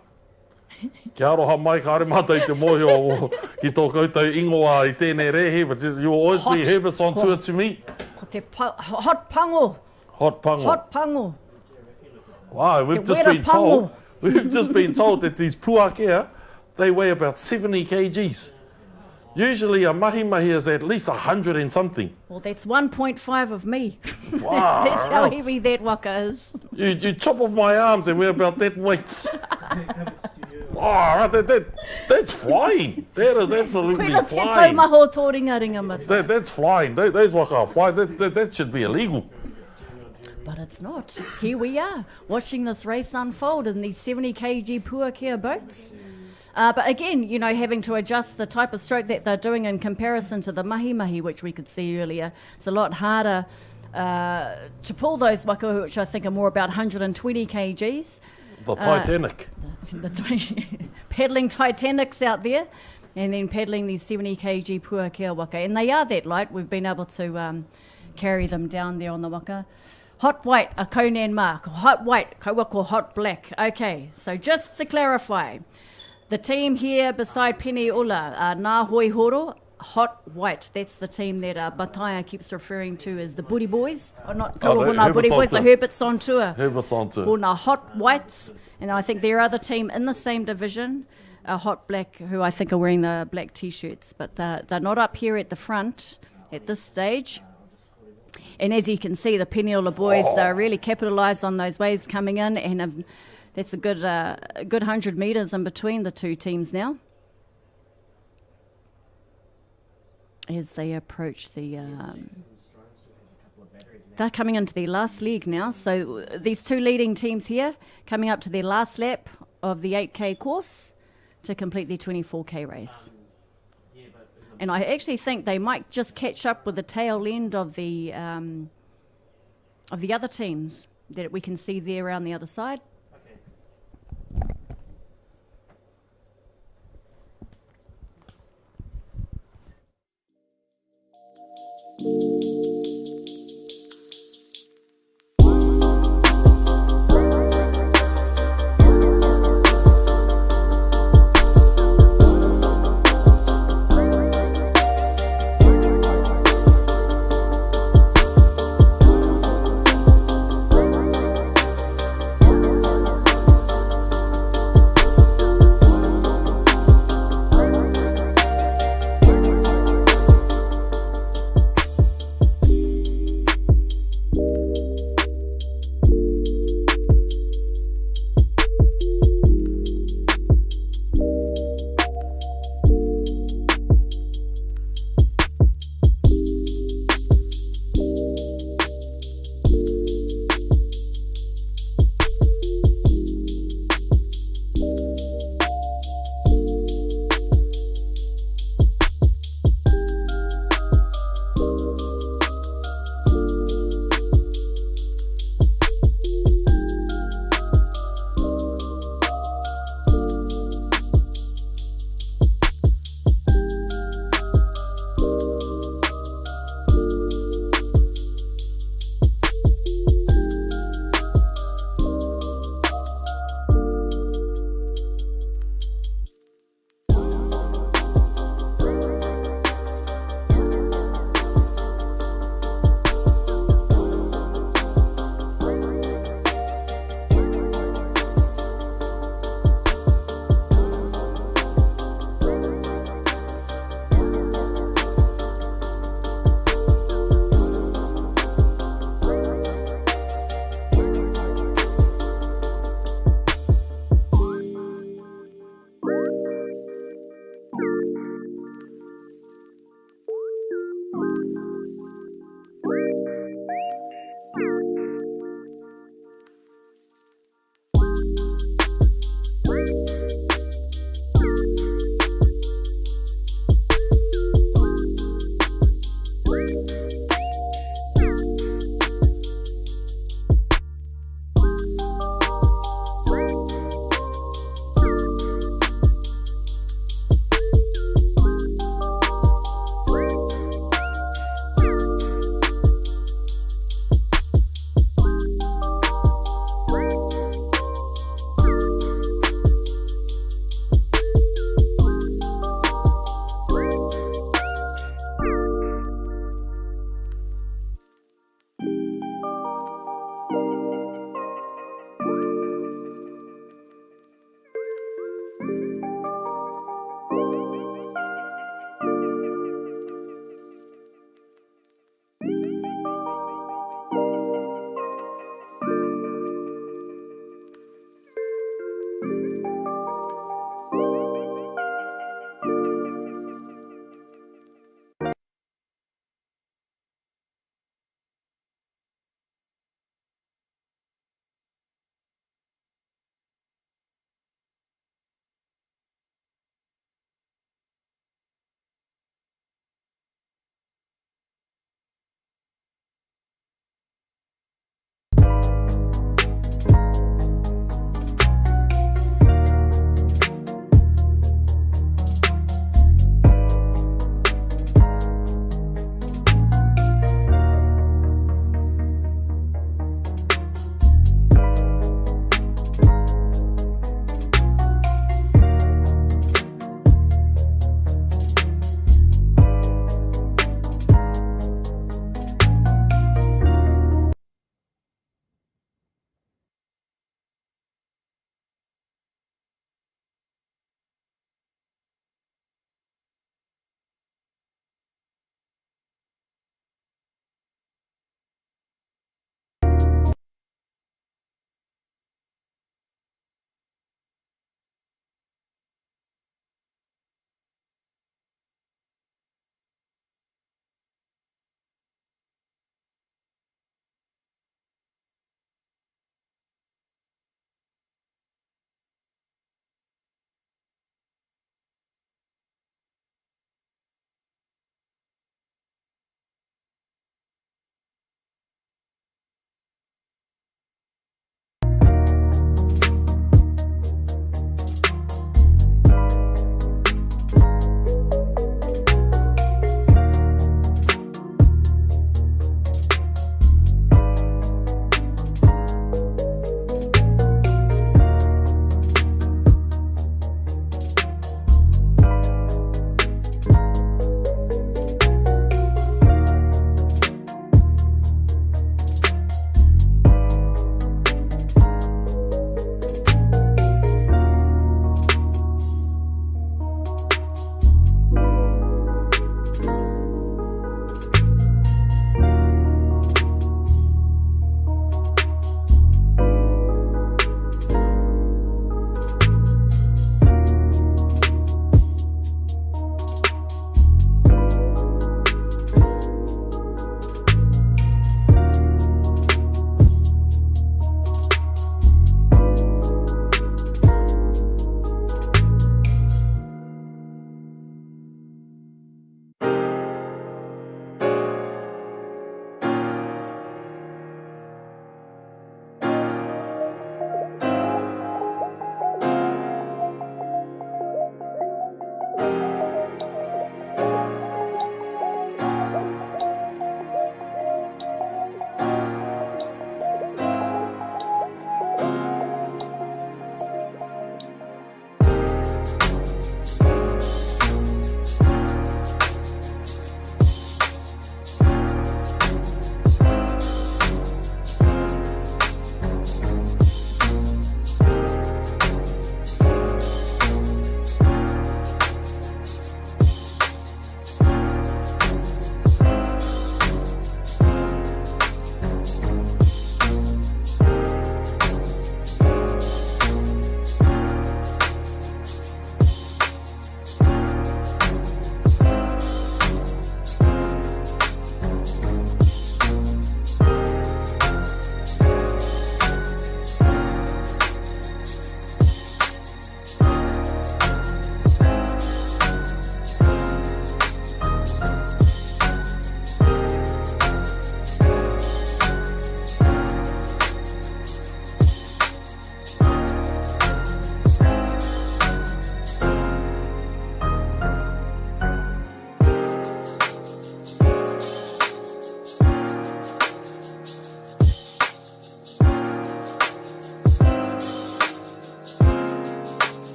Kia aroha mai ka are mātai te mohio ki tō koutou ingoa I tēnei rehe, but you'll always be Herbert's on tour to me. Ko te hot pango. Hot pango. Hot pango. Wow, we've Te just wera been told. pango. We've just been told that these puakea, they weigh about 70 kgs. Usually a mahi is at least 100 and something. Well, that's 1.5 of me. Wow. That's how heavy that waka is. You chop off my arms and we're about that weight. Oh, that's flying. That is absolutely Koina te flying. taumaho tō ringa ringa mata. That's flying. Those waka are flying. That should be illegal. But it's not. Here we are, watching this race unfold in these 70 kg puakea boats. But again, you know, having to adjust the type of stroke that they're doing in comparison to the mahi, which we could see earlier. It's a lot harder to pull those waka, which I think are more about 120 kgs. The Titanic. Paddling Titanics out there, and then paddling these 70 kg puakea waka. And they are that light. We've been able to carry them down there on the waka. Hot white, a Conan mark. Hot white, kawako hot black. Okay, so just to clarify, the team here beside Pene Ula, Ngā Hoi Horo, hot white. That's the team that Bataia keeps referring to as the Booty Boys. Or not Korogona Booty Boys, the Herbert's on tour. Herbert's on tour. Ona hot whites. And I think their other team in the same division, Hot Black, who I think are wearing the black T-shirts. But they're not up here at the front at this stage. And as you can see, the Peniola boys really capitalised on those waves coming in, and that's a good 100 metres in between the two teams now. As they approach the... they're coming into their last leg now. So these two leading teams here coming up to their last lap of the 8K course to complete their 24K race. And I actually think they might just catch up with the tail end of the other teams that we can see there around the other side.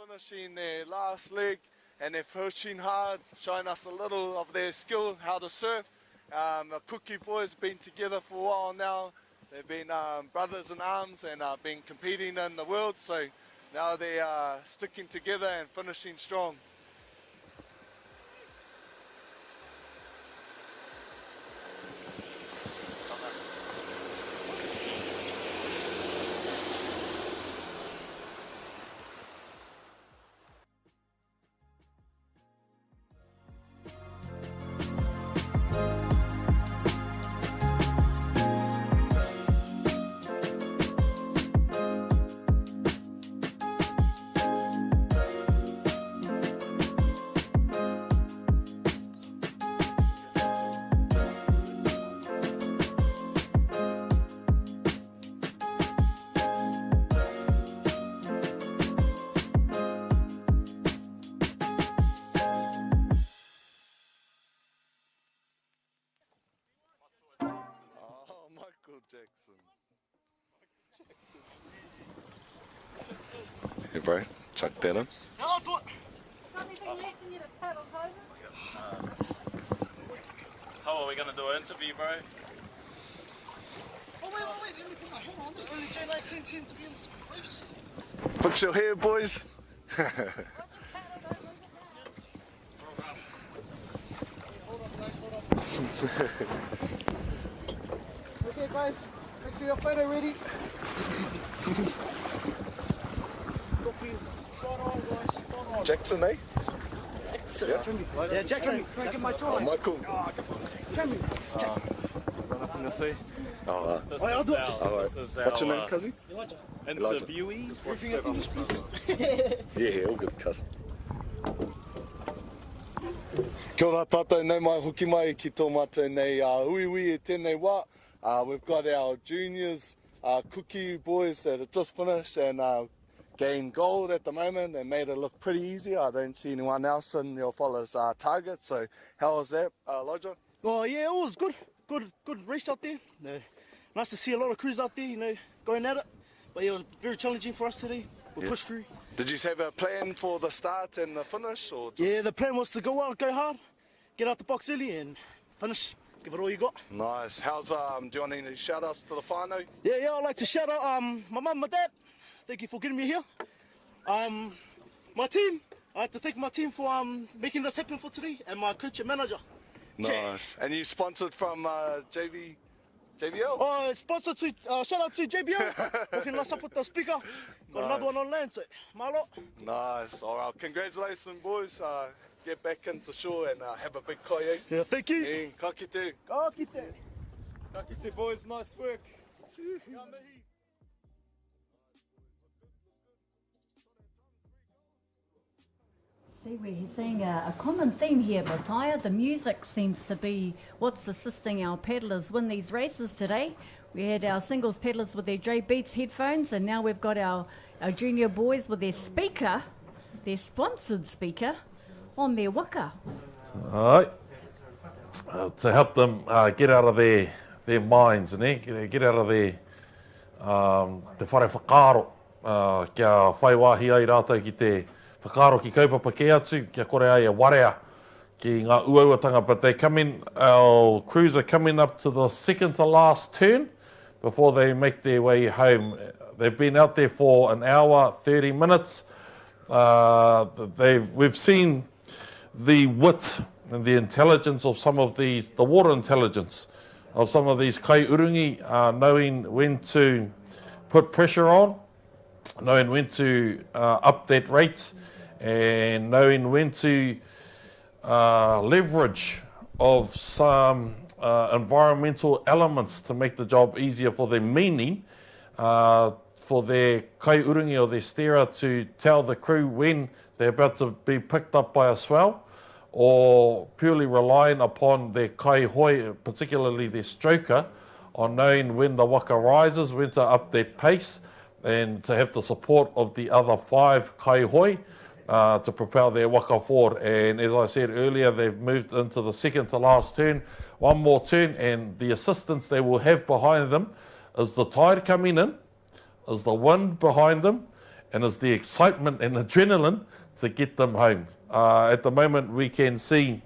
finishing their last leg, and they're pushing hard, showing us a little of their skill, how to surf. The Kotuku boys have been together for a while now. They've been brothers in arms and been competing in the world, so now they are sticking together and finishing strong. Jackson. Hey bro, chuck that in. Toa, we're gonna do an interview, bro. Oh wait, let me put my hat on. Only J1910 to be in this race. Fix your hair, boys. Okay guys, make sure your photo ready. Jackson, eh? Jackson. Yeah, Jackson. Try and get my jaw. Oh, Michael. Jackson. Run up in the sea. Oh, This I'll is do it. our, this is what's your our name, cousin? interviewee. Briefing in English, please. Yeah, all good, cousin. Kia ora tātou, nei mai hoki mai ki tō mātou nei uiui e tēnei wā. We've got our juniors, Kotuku boys that have just finished and gained gold at the moment. They made it look pretty easy. I don't see anyone else in your fellas' target. So how was that, Elijah? Oh yeah, it was good. Good race out there. Nice to see a lot of crews out there, you know, going at it. But yeah, it was very challenging for us today. We pushed through. Did you have a plan for the start and the finish, or just... Yeah, the plan was to go out, go hard, get out the box early and finish. Give it all you got. Nice. How's do you want any shout outs to the whānau? Yeah, I'd like to shout out my mum, my dad. Thank you for getting me here. My team. I'd like to thank my team for making this happen for today, and my coach and manager. Nice. And you sponsored from JBL? Oh, sponsored to shout out to JBL. Working us up with the speaker. Got another one on land, so malo. Nice. All right. Congratulations, boys. Get back into shore and have a big kai, eh? Yeah, thank you. And ka kite. Ka kite. Ka kite, boys, nice work. See, we're seeing a common theme here, Mataya. The music seems to be what's assisting our paddlers win these races today. We had our singles paddlers with their J Beats headphones, and now we've got our junior boys with their speaker, their sponsored speaker, on their waka. All right. To help them get out of their minds, get out of their te whare whakaaro. Kia whai wāhi ai rātou ki te whakaaro ki kaupapa ke atu, kia kore ai a warea ki ngā uauatanga. But they come in, our crews are coming up to the second to last turn before they make their way home. They've been out there for an hour, 30 minutes. We've seen the wit and the intelligence of some of these, the water intelligence of some of these kai urungi, knowing when to put pressure on, knowing when to up that rate, and knowing when to leverage of some environmental elements to make the job easier for them, meaning for their kai urungi or their steerer to tell the crew when they're about to be picked up by a swell, or purely relying upon their kai hoi, particularly their stroker, on knowing when the waka rises, when to up that pace, and to have the support of the other 5 kai hoi to propel their waka forward. And as I said earlier, they've moved into the second to last turn, one more turn, and the assistance they will have behind them is the tide coming in, is the wind behind them, and it's the excitement and adrenaline to get them home. At the moment, we can see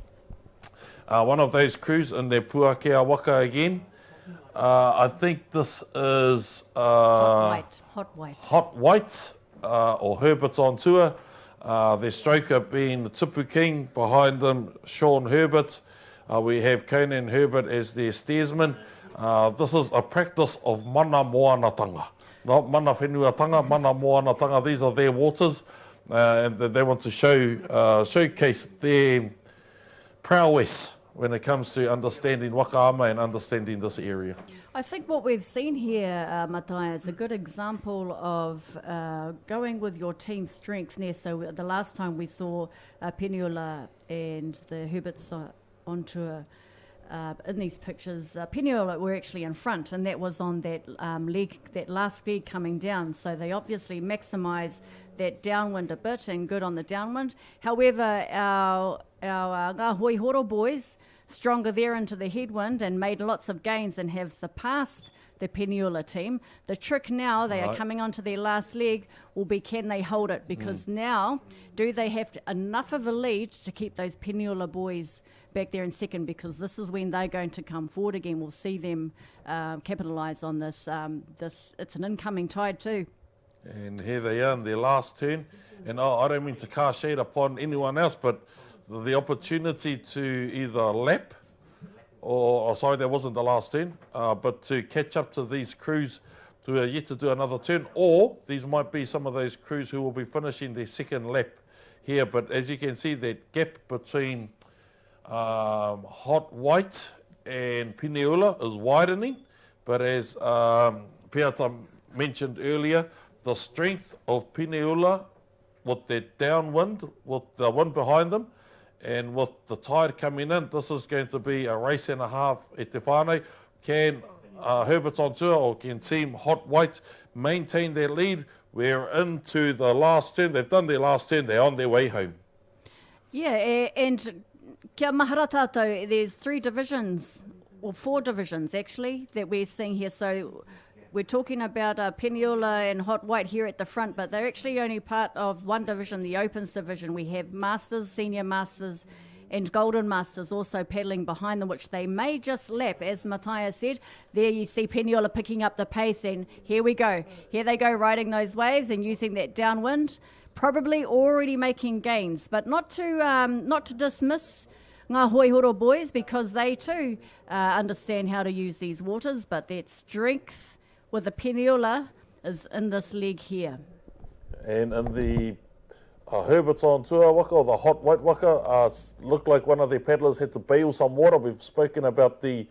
one of those crews in their puakea waka again. I think this is Hot white. Or Herbert's on tour. Their stroker being the Tipu King, behind them Sean Herbert. We have Conan Herbert as their steersman. This is a practice of mana moanatanga. Not mana whenuatanga, mana moanatanga. These are their waters, and they want to showcase their prowess when it comes to understanding Waka Ama and understanding this area. I think what we've seen here, Matai, is a good example of going with your team's strengths. So the last time we saw Peniola and the Herberts on tour in these pictures, Peniola were actually in front, and that was on that leg, that last leg coming down. So they obviously maximise that downwind a bit and good on the downwind. However, our Ngā Hoi Horo boys, stronger there into the headwind and made lots of gains and have surpassed the Peniola team. The trick now, they are coming onto their last leg, will be can they hold it? Because now, do they have enough of a lead to keep those Peniola boys back there in second? Because this is when they're going to come forward again. We'll see them capitalise on this. It's an incoming tide too. And here they are in their last turn. And I don't mean to cast shade upon anyone else, but the opportunity to either lap, or sorry, that wasn't the last turn, but to catch up to these crews who are yet to do another turn, or these might be some of those crews who will be finishing their second lap here. But as you can see, that gap between Hot White and Peniola is widening. But as Piata mentioned earlier, the strength of Peniola with that downwind, with the wind behind them, and with the tide coming in, this is going to be a race and a half e te whānau. Can Herbert's on tour, or can Team Hot White maintain their lead? We're into the last turn. They've done their last turn. They're on their way home. Yeah, and kia mahara tātou, there's 3 divisions, or 4 divisions actually, that we're seeing here. So we're talking about Peniola and Hot White here at the front, but they're actually only part of one division, the Opens division. We have Masters, Senior Masters, and Golden Masters also paddling behind them, which they may just lap, as Matthias said. There you see Peniola picking up the pace, and here we go. Here they go, riding those waves and using that downwind, probably already making gains, but not to dismiss Ngā Hoi Horo boys, because they too understand how to use these waters, but that strength with the Peniola is in this leg here. And in the Herbert's on tour waka, or the Hot White waka, looked like one of their paddlers had to bail some water. We've spoken about the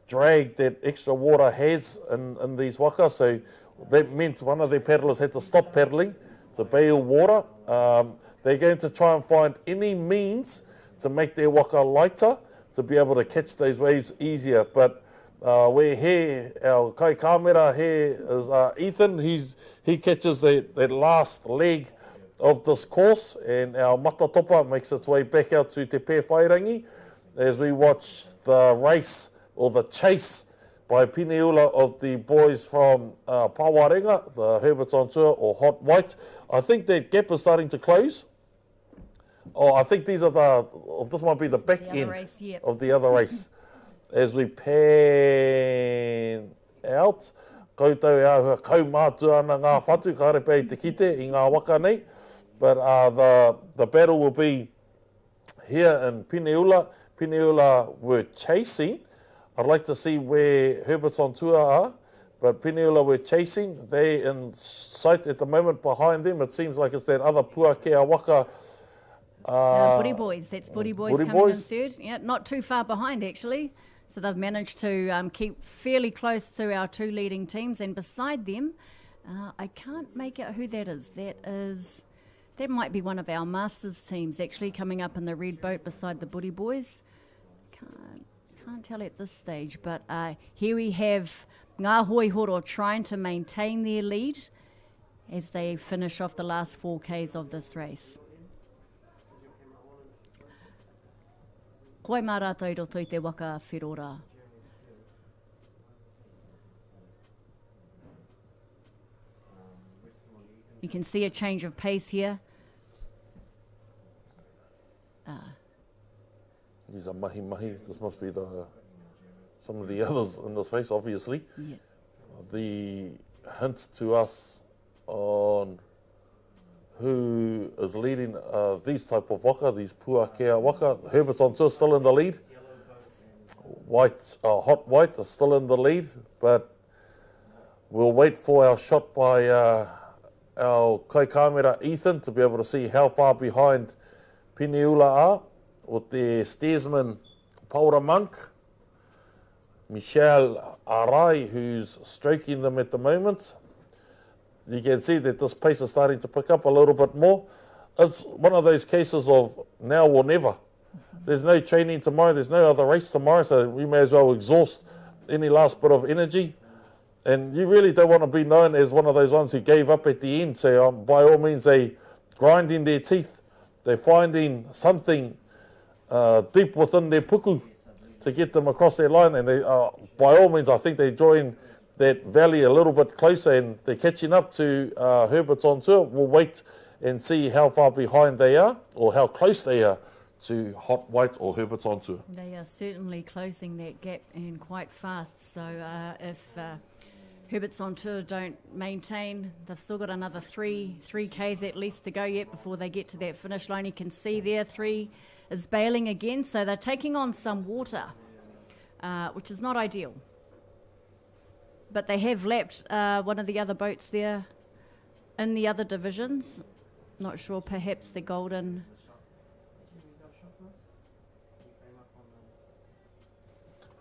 drag that extra water has in these waka, so that meant one of their paddlers had to stop paddling to bail water. They're going to try and find any means to make their waka lighter, to be able to catch those waves easier. But we're here, our kai kamera here is Ethan. He catches that last leg of this course, and our matatopa makes its way back out to Te Pē Whairangi as we watch the race, or the chase, by Peniola of the boys from Pawarenga, the Herbert's on tour, or Hot White. I think that gap is starting to close. Oh, I think these are this might be the back end race, of the other race. As we pan out, koutou e ahua kaumātua ana ngā whatu, ka haere pei te kite i ngā waka nei. But the battle will be here in Peniola. Peniola were chasing. I'd like to see where Herbert's on tour are, but Peniola were chasing. They in sight at the moment behind them. It seems like it's that other puakea waka. Booty Boys, that's Booty Boys coming in third. Yeah, not too far behind actually. So they've managed to keep fairly close to our 2 leading teams, and beside them, I can't make out who that is. That might be one of our Masters teams actually coming up in the red boat beside the Booty Boys. Can't tell at this stage, but here we have Ngā Hoi Horo trying to maintain their lead as they finish off the last 4Ks of this race. Koe mā rātou i roto I te waka whirora. You can see a change of pace here. These are mahi-mahi. This must be some of the others in this race, obviously. Yeah. The hint to us on who is leading these type of waka, these puakea waka. Herbert's on tour, still in the lead. Hot White is still in the lead, but we'll wait for our shot by our kai kamera Ethan to be able to see how far behind Piniula are with their steersman Paura Monk, Michelle Arai, who's stroking them at the moment. You can see that this pace is starting to pick up a little bit more. It's one of those cases of now or never. There's no training tomorrow, there's no other race tomorrow, so we may as well exhaust any last bit of energy. And you really don't want to be known as one of those ones who gave up at the end. So by all means, they're grinding their teeth. They're finding something deep within their puku to get them across their line. And they, by all means, I think they're drawing that valley a little bit closer and they're catching up to Herbert's on tour. We'll wait and see how far behind they are or how close they are to Hot White or Herbert's on tour. They are certainly closing that gap and quite fast. So if Herbert's on tour don't maintain, they've still got another 3 Ks at least to go yet before they get to that finish line. You can see there 3 is bailing again, so they're taking on some water, which is not ideal. But they have lapped one of the other boats there in the other divisions. Not sure, perhaps the Golden.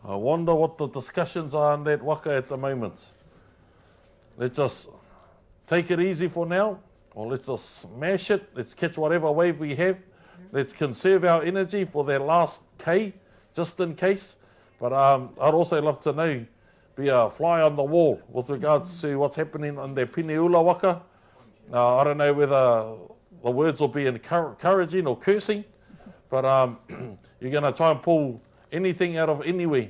I wonder what the discussions are on that waka at the moment. Let's just take it easy for now, or let's just smash it. Let's catch whatever wave we have. Let's conserve our energy for that last K, just in case. But I'd also love to know, be a fly on the wall with regards to what's happening in their Piniula waka. I don't know whether the words will be encouraging or cursing, but you're going to try and pull anything out of anywhere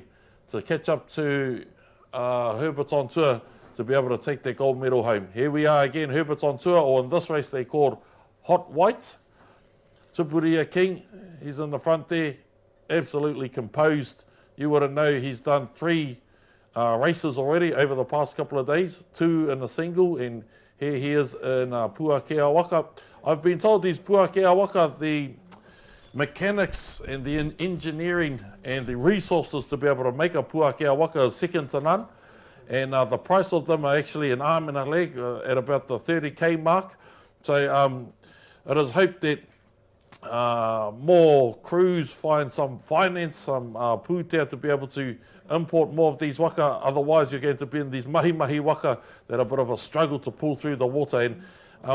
to catch up to Herbert's on tour to be able to take their gold medal home. Here we are again, Herbert's on tour, or in this race they called Hot White. Tupuria King, he's in the front there, absolutely composed. You would have known he's done 3 races already over the past couple of days, 2 in a single, and here he is in Puakea Waka. I've been told these Puakea Waka, the mechanics and the engineering and the resources to be able to make a Puakea Waka is second to none. And the price of them are actually an arm and a leg at about the 30K mark. So it is hoped that more crews find some finance, some pūtea to be able to import more of these waka. Otherwise, you're going to be in these mahi-mahi waka that are a bit of a struggle to pull through the water. And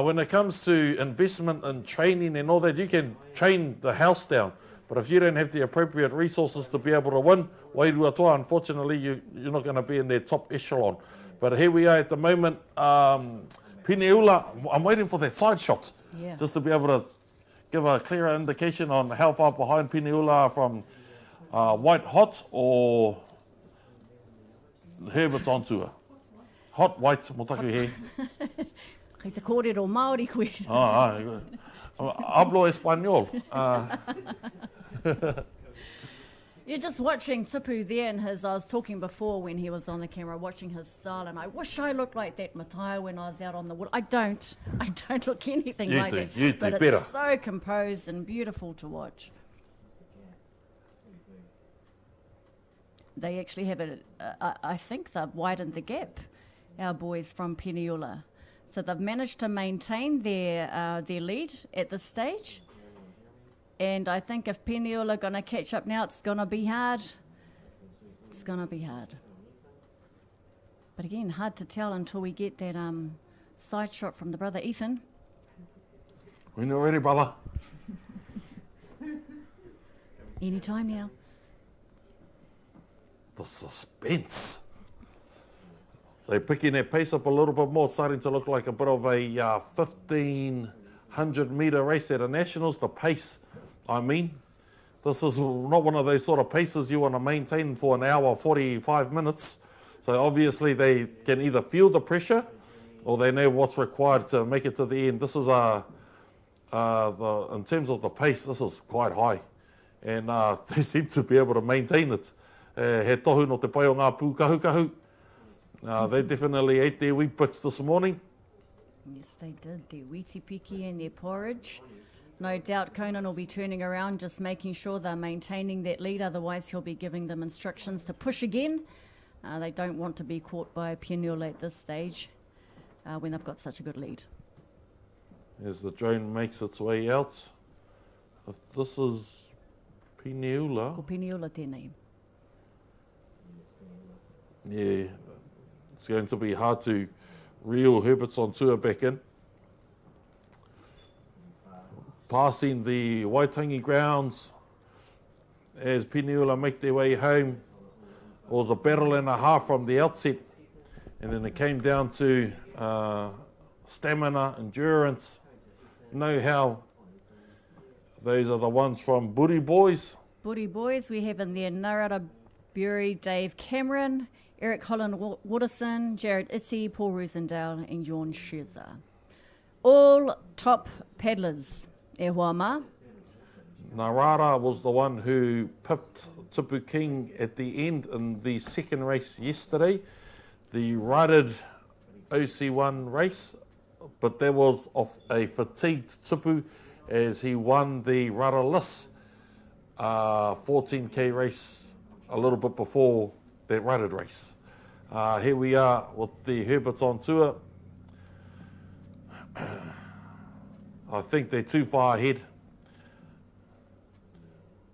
when it comes to investment and training and all that, you can train the house down. But if you don't have the appropriate resources to be able to win, wairua toa, unfortunately, you're not going to be in their top echelon. But here we are at the moment. Piniula, I'm waiting for that side shot, just to be able to give a clearer indication on how far behind Piniula are from White Hot or Herbert's on tour. Hot White, motaku he. Kei te kōrero Māori koe. Hablo español. You're just watching Tipu there and his, I was talking before when he was on the camera, watching his style, and I wish I looked like that Matai when I was out on the water. I don't look anything like that. You do but better. It's so composed and beautiful to watch. They actually have it, I think they've widened the gap, our boys from Piniula. So they've managed to maintain their lead at this stage. And I think if Piniula are going to catch up now, it's going to be hard. It's going to be hard. But again, hard to tell until we get that side shot from the brother Ethan. When you're ready, Bala. Anytime now. The suspense. They're picking their pace up a little bit more, starting to look like a bit of a 1,500 metre race at the Nationals. The pace, I mean, this is not one of those sort of paces you want to maintain for an hour, 45 minutes. So obviously they can either feel the pressure or they know what's required to make it to the end. This is in terms of the pace, this is quite high, and they seem to be able to maintain it. He tohu no te pai o ngā pūkahukahu. They definitely ate their wheat bix this morning. Yes, they did. Their wheaty piki and their porridge. No doubt Conan will be turning around, just making sure they're maintaining that lead. Otherwise, he'll be giving them instructions to push again. They don't want to be caught by Peniula at this stage when they've got such a good lead. As the drone makes its way out, if this is Peniula. Ko Peniula tēnei. Yeah, it's going to be hard to reel Herbert's on tour back in. Passing the Waitangi grounds as Peniula make their way home. It was a battle and a half from the outset, and then it came down to stamina, endurance, know-how. Those are the ones from Buri Boys. Buri Boys, we have in there Narara Bury, Dave Cameron, Eric Holland Wooderson, Jared Itty, Paul Rosendale, and Jorn Scherzer. All top paddlers. E hoa mā. Narara was the one who pipped Tipu King at the end in the second race yesterday, the righted OC1 race, but that was off a fatigued Tipu as he won the rudderless 14k race a little bit before that righted race. Here we are with the Herberts on tour. I think they're too far ahead.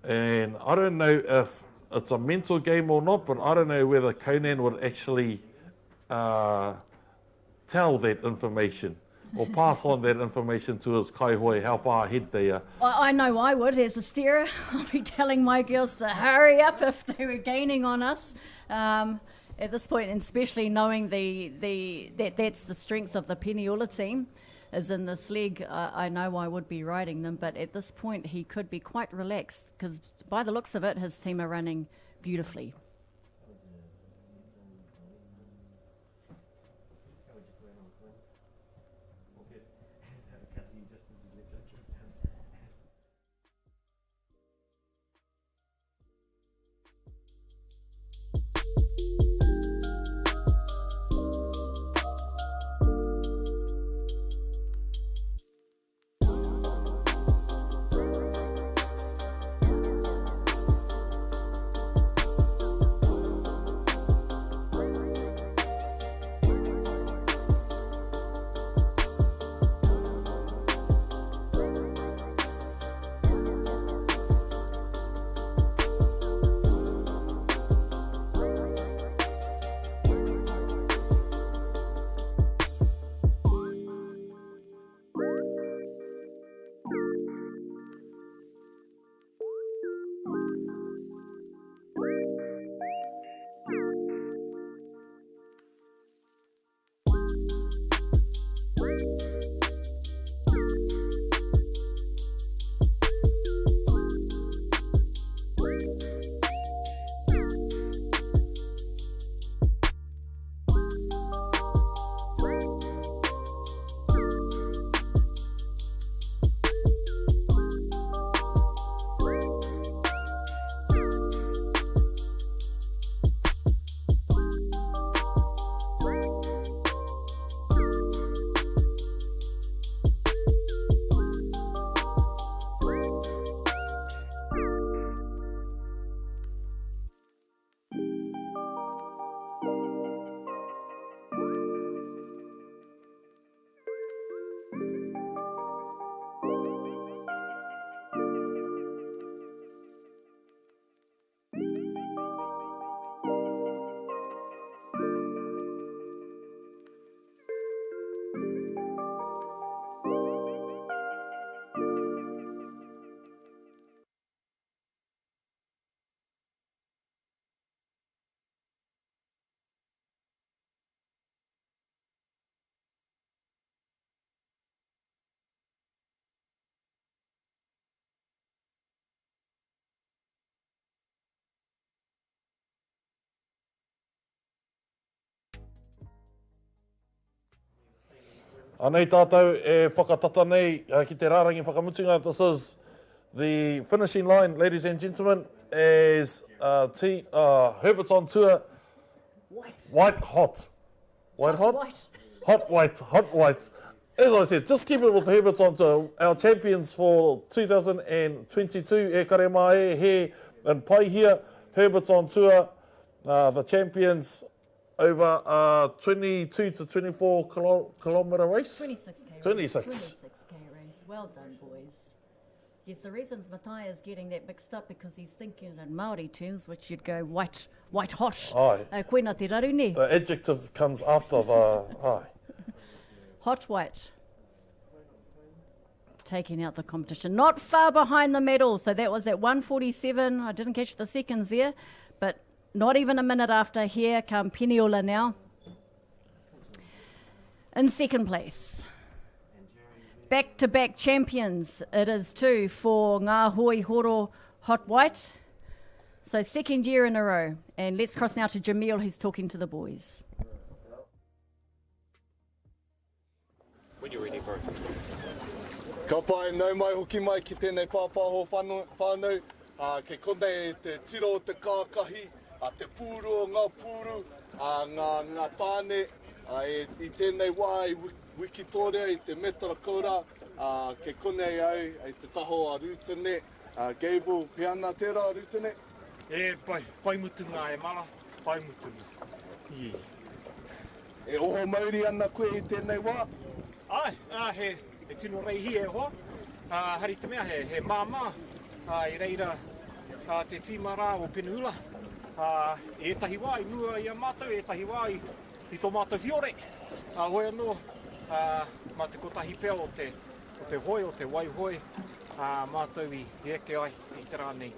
And I don't know if it's a mental game or not, but I don't know whether Conan would actually tell that information or pass on that information to his kaihoi, how far ahead they are. I know I would, as a steerer. I'll be telling my girls to hurry up if they were gaining on us. At this point, and especially knowing that's the strength of the Peniula team, is in this leg, I know I would be riding them, but at this point he could be quite relaxed because by the looks of it, his team are running beautifully. Anei tātou e whakatata nei ki te rārangi whakamutunga. This is the finishing line, ladies and gentlemen, as Herbert's on tour. White hot. White hot? Hot white. As I said, just keep it with Herbert's on tour. Our champions for 2022, e kare mai he and pai here. Herbert's on tour, the champions over 22 to 24 kilometre race. 26k 26. 26k race. Well done, boys. Yes, the reasons Matai is getting that mixed up because he's thinking in Māori terms, which you'd go white hot. Aye. Koina te raru ne. The adjective comes after the aye. Hot white. Taking out the competition. Not far behind the medal. So that was at 1:47. I didn't catch the seconds there, but not even a minute after. Here come Peniola now. In second place. Back-to-back champions it is too for Ngā Hoi Horo Hot White. So second year in a row. And let's cross now to Jamil, who's talking to the boys. When you're ready, bro. Ka pai nau mai hoki mai ki tēnei pāpāho whānau, ke konei te tiro o te kākahi, te pūru o ngā pūru, ngā tāne, i tēnei wā i Wikitoria, i te metara kaura, ke konei au, i te taho a Rūtene, Gable, peana tērā Rūtene? E pai mutunga e mara, pai mutunga. Yeah. E oho mauri ana koe i tēnei wā? Ai, he tino rei hi e hoa. Hari te mea he māmā, i reira te tīmara o Penula. E tahi wā i mua i a mātou, e tahi wā i tō mātou fiore. Hoi anō, mā te kotahi pēo o te hoi, o te wai hoi, mātou i eke ai, i te rānei.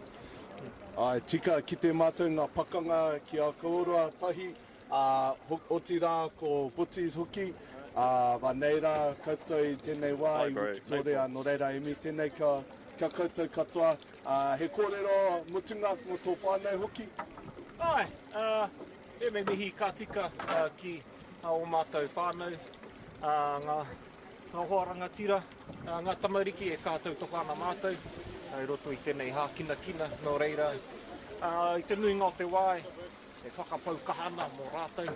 Tika ki te mātou ngā pakanga ki a kaurua tahi, oti rā ko Butties hoki, wa nei rā koutou i tēnei wā i Wikitoria, no reira e mi tēnei ka koutou katoa. He kōrero mutunga mo tō whānau hoki? Ai, e me mihi ka tika ki o mātou whānau, ngā hoaranga tira, ngā tamariki e kātou tokana mātou, i roto i tēnei hākina no reira. I te nuinga o te wai, e whakapau kahana mō rātou.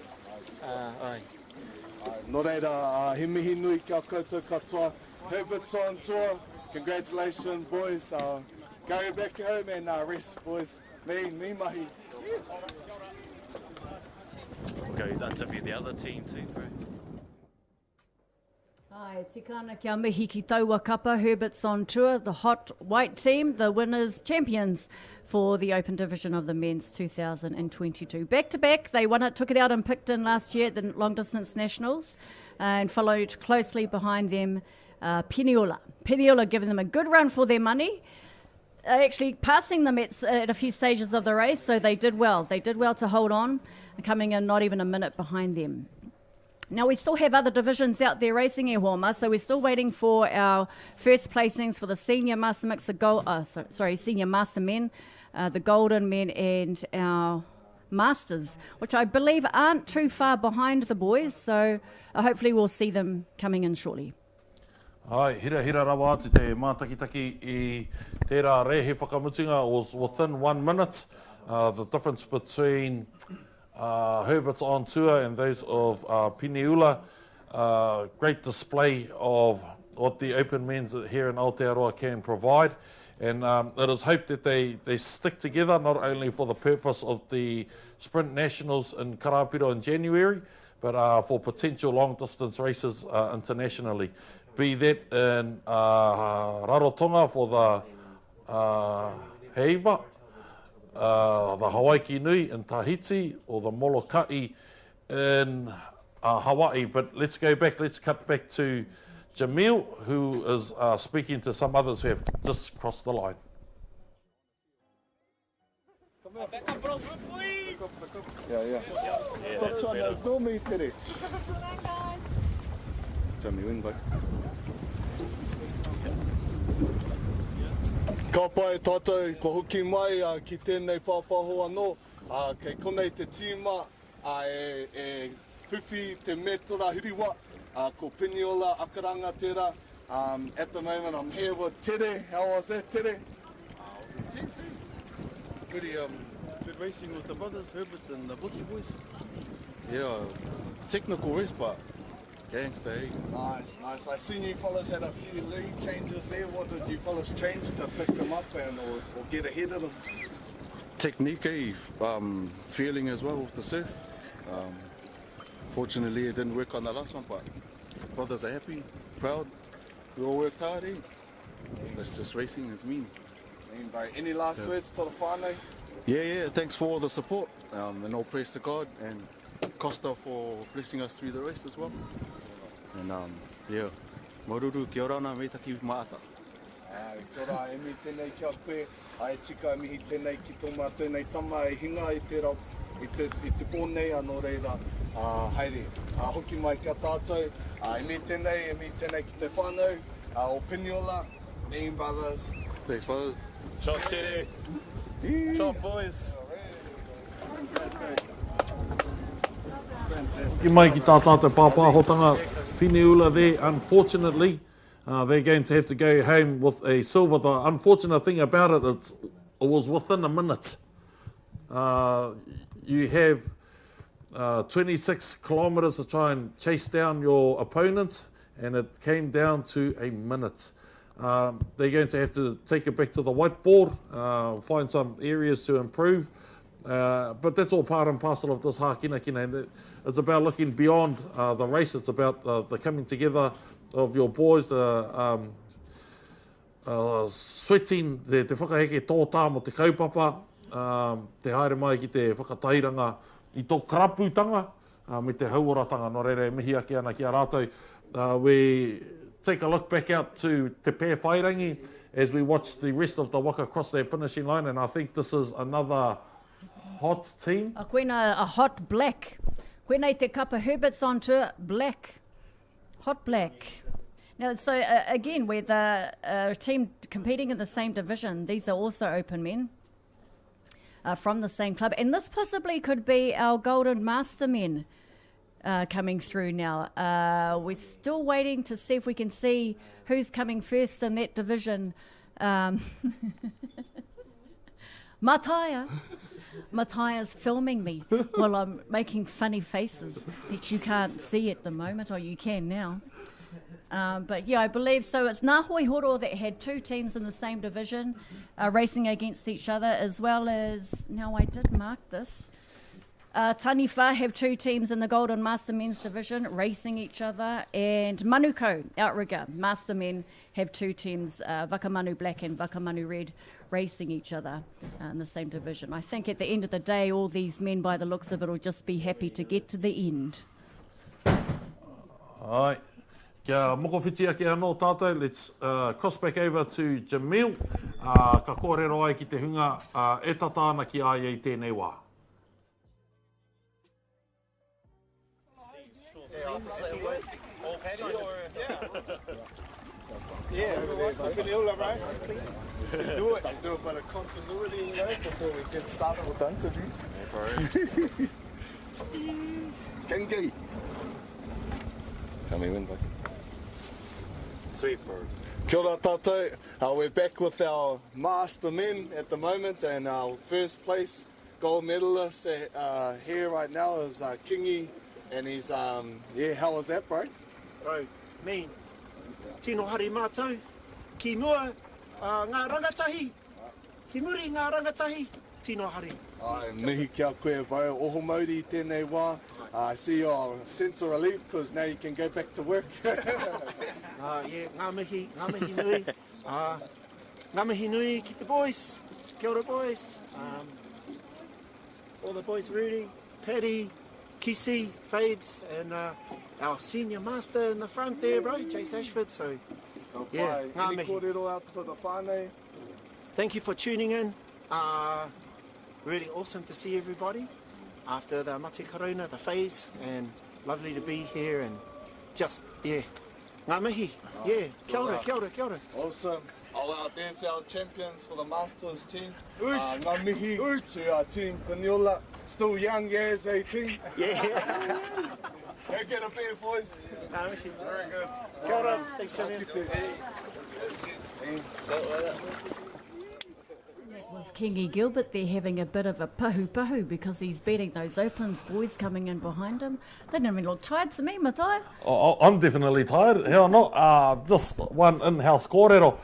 Ai. No reira, he mihi nui kia koutou katoa. Herbert's on tour. Congratulations, boys. Go back home and rest, boys. Me mahi. Go interview the other team too, bro. Ai, tikana kia mihi ki taua kapa. Herbert's on tour, the hot white team, the winners, champions for the Open Division of the Men's 2022. Back-to-back, they took it out in Picton last year at the Long Distance Nationals and followed closely behind them Peniola. Peniola giving them a good run for their money, actually passing them at a few stages of the race, so they did well. They did well to hold on, coming in not even a minute behind them. Now, we still have other divisions out there racing e Homa, so we're still waiting for our first placings for the senior master mixer senior master men, the golden men, and our masters, which I believe aren't too far behind the boys, so hopefully we'll see them coming in shortly. Ai, hira rawa atu te mātakitaki i tērā rehe whakamutunga was within 1 minute. The difference between Herbert's on tour and those of Peniola. Great display of what the Open Men's here in Aotearoa can provide. And it is hoped that they stick together, not only for the purpose of the Sprint Nationals in Karapiro in January, but for potential long-distance races internationally. Be that in Rarotonga for the Heiva, the Hawaii Nui in Tahiti, or the Molokai in Hawaii. But let's go back, let's cut back to Jamil, who is speaking to some others who have just crossed the line. Back up, bro, please! Yeah. Stop trying to ignore me, Tere. Tell me when, bud. Ka pai tātou, ko hoki mai ki tēnei pāpaho anō, kei konei te tīma, e whiwhi te metara hiriwa, ko Piniola Akaranga tērā. At the moment I'm here with Tere. How was that, Tere? It was intense, Pretty good racing with the brothers, Herberts and the Butzy boys. Yeah, technical race, but gangster, eh? Nice. I seen you fellas had a few lead changes there. What did you fellas change to pick them up or get ahead of them? Technique, eh? Feeling as well with the surf. Fortunately, it didn't work on the last one, but the brothers are happy, proud. We all worked hard, eh? That's just racing, it's mean. Any last words for the whānau? Yeah, thanks for all the support. And all praise to God and Costa for blessing us through the race as well. And yeah, maruru kia ora ana me taki maata. Kia ora, e mi tēnei kia koe, ai tika mihi tēnei ki tō mātou nei tama e hinga i te rau, i te pōnei anō reira, haere, hoki mai kia tātou, e mi tēnei ki te whānau, o Piniola, Mean Brothers. Thanks, brothers. Shot Tere. Shot boys. Ki mai ki tā tātou pāpāhotanga Piniula there. Unfortunately, they're going to have to go home with a silver. The unfortunate thing about it is it was within a minute. You have 26 kilometres to try and chase down your opponent, and it came down to a minute. They're going to have to take it back to the whiteboard, find some areas to improve. But that's all part and parcel of this hākinakina. It's about looking beyond the race. It's about the coming together of your boys, sweating te whakaheke tōtā mo te kaupapa, te haere mai ki te whakatairanga i tō karaputanga, me te hauoratanga no rere mihi ake ana ki a rātou. We take a look back out to Te Pē Whairangi as we watch the rest of the waka cross their finishing line, and I think this is another hot team. A hot black. Koena I te kapa Herberts on tour, black. Hot black. Now, so again, with a team competing in the same division, these are also open men from the same club. And this possibly could be our Golden Master men coming through now. We're still waiting to see if we can see who's coming first in that division. Mataya's filming me while I'm making funny faces that you can't see at the moment, or you can now. But yeah, I believe so. It's Ngāhoi Horo that had two teams in the same division racing against each other, as well as, now I did mark this, Taniwha have two teams in the Golden Master Men's division racing each other, and Manukau, Outrigger, Master Men, have two teams, Waka Manu Black and Waka Manu Red, racing each other in the same division. I think at the end of the day, all these men, by the looks of it, will just be happy to get to the end. Ai, kia moko whiti ake anō tātou. Let's cross back over to Jamil. Ka kōrero ai ki te hunga, e tata ana ki ai i tēnei wā. Right? Do it. Do a bit of continuity, before we get started with the interview. Kengi. Tell me when, buddy. Sweet, bro. Kia ora tātou. We're back with our master men at the moment, and our first place gold medalist here right now is Kingi, and he's, how was that, bro? Bro, me, tino hari mātou, ki mua ngā rangatahi, ki muri ngā rangatahi, tino hari. Mihi kia koe, bro. Oho mauri tēnei wā. I see your sense of relief because now you can go back to work. Yeah, ngā mihi nui. Ngā mihi nui ki te boys. Kia ora, boys. All the boys, Rudy, Paddy, Kisi, Fabes, and our senior master in the front there, bro, Chase Ashford. So, yeah, ngā mihi. Kōrero out to the whānau. Thank you for tuning in. Really awesome to see everybody after the Mate Karuna, the phase, and lovely to be here and just, yeah, ngā mihi, yeah, kia ora, kia ora, kia ora. Awesome. There's our champions for the Masters team. Ngā mihi to our team Piniola. Still young, yeah, as 18. Yeah. Go get a beer, boys. Very good. Kia ora. Thanks, champion. That was Kingy Gilbert there having a bit of a pahu because he's beating those Opens boys coming in behind him. They didn't even look tired to me, Mathai. I'm definitely tired. How not? Just one in-house kōrero.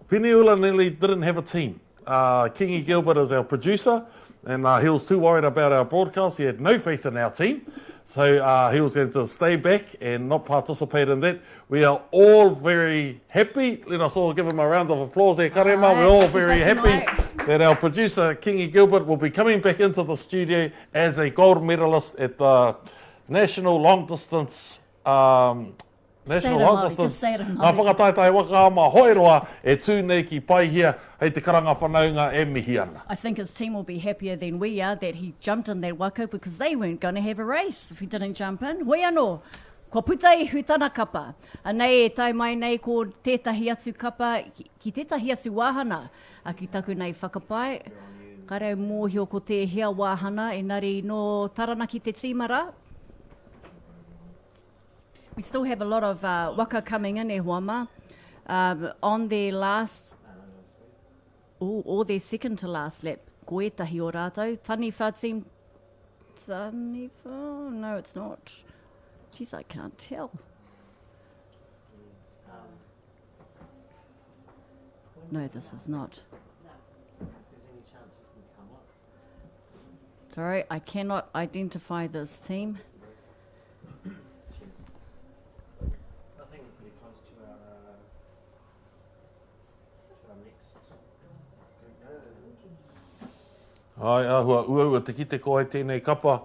Peniula nearly didn't have a team. Kingy Gilbert is our producer, and he was too worried about our broadcast. He had no faith in our team. So he was going to stay back and not participate in that. We are all very happy. Let us all give him a round of applause there, Karema. We're all very happy that our producer, Kingy Gilbert, will be coming back into the studio as a gold medalist at the National Long Distance National Long Distance. Ngā whakataitai Waka Ama hoeroa e tūnei ki pai hia hei te karanga whanaunga e mihi ana. I think his team will be happier than we are that he jumped in that waka because they weren't going to have a race if he didn't jump in. Hoi anō, ko puta i hutana kapa. Anei e tai mai nei ko tētahi atu kapa ki tētahi atu wāhana a ki taku nei whakapai. Ka rau mōhio ko te hea wāhana e nari no taranaki te tīmara. We still have a lot of waka coming in e Huama. On their last, or their second to last lap. Koetahi o rātou. Taniwha team. Taniwha? No, it's not. Jeez, I can't tell. No, this is not. Sorry, I cannot identify this team. Ai, ahua, ua te kite ko ai tēnei kapa.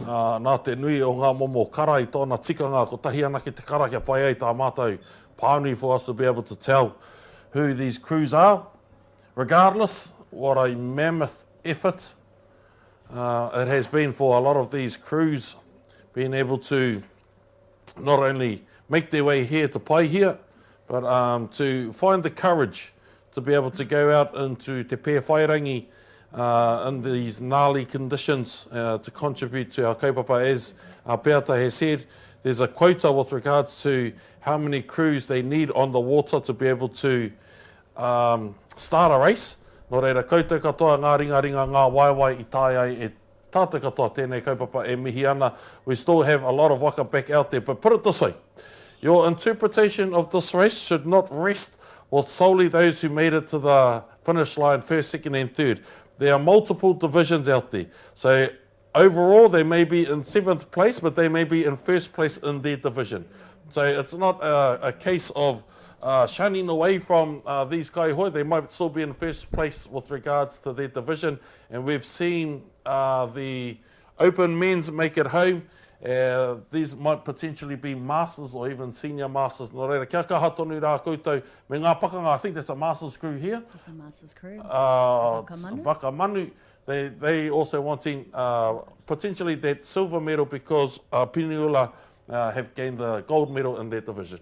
Nā te nui o ngā momo kara i tōna tikanga, ko tahi ana ki te kara kia pai ai tā mātou. Pānui for us to be able to tell who these crews are. Regardless, what a mammoth effort it has been for a lot of these crews being able to not only make their way here to pai here, but to find the courage to be able to go out into te pē whairangi in these gnarly conditions to contribute to our kaupapa. As Peata has said, there's a quota with regards to how many crews they need on the water to be able to start a race. Nō reira, koutou katoa ngā ringa ngā waiwai I tai ai e tātou katoa tēnei kaupapa e mihi ana. We still have a lot of waka back out there, but put it this way, your interpretation of this race should not rest with solely those who made it to the finish line first, second and third. There are multiple divisions out there. So overall, they may be in 7th place, but they may be in 1st place in their division. So it's not a case of shunning away from these kaihoi. They might still be in 1st place with regards to their division. And we've seen the open men's make it home. These might potentially be masters or even senior masters. Nō reira, kia kaha tonu rā koutou. Me ngā pakanga, I think that's a masters crew here. It's a masters crew. Waka Manu. They also wanting potentially that silver medal because Peniula have gained the gold medal in their division.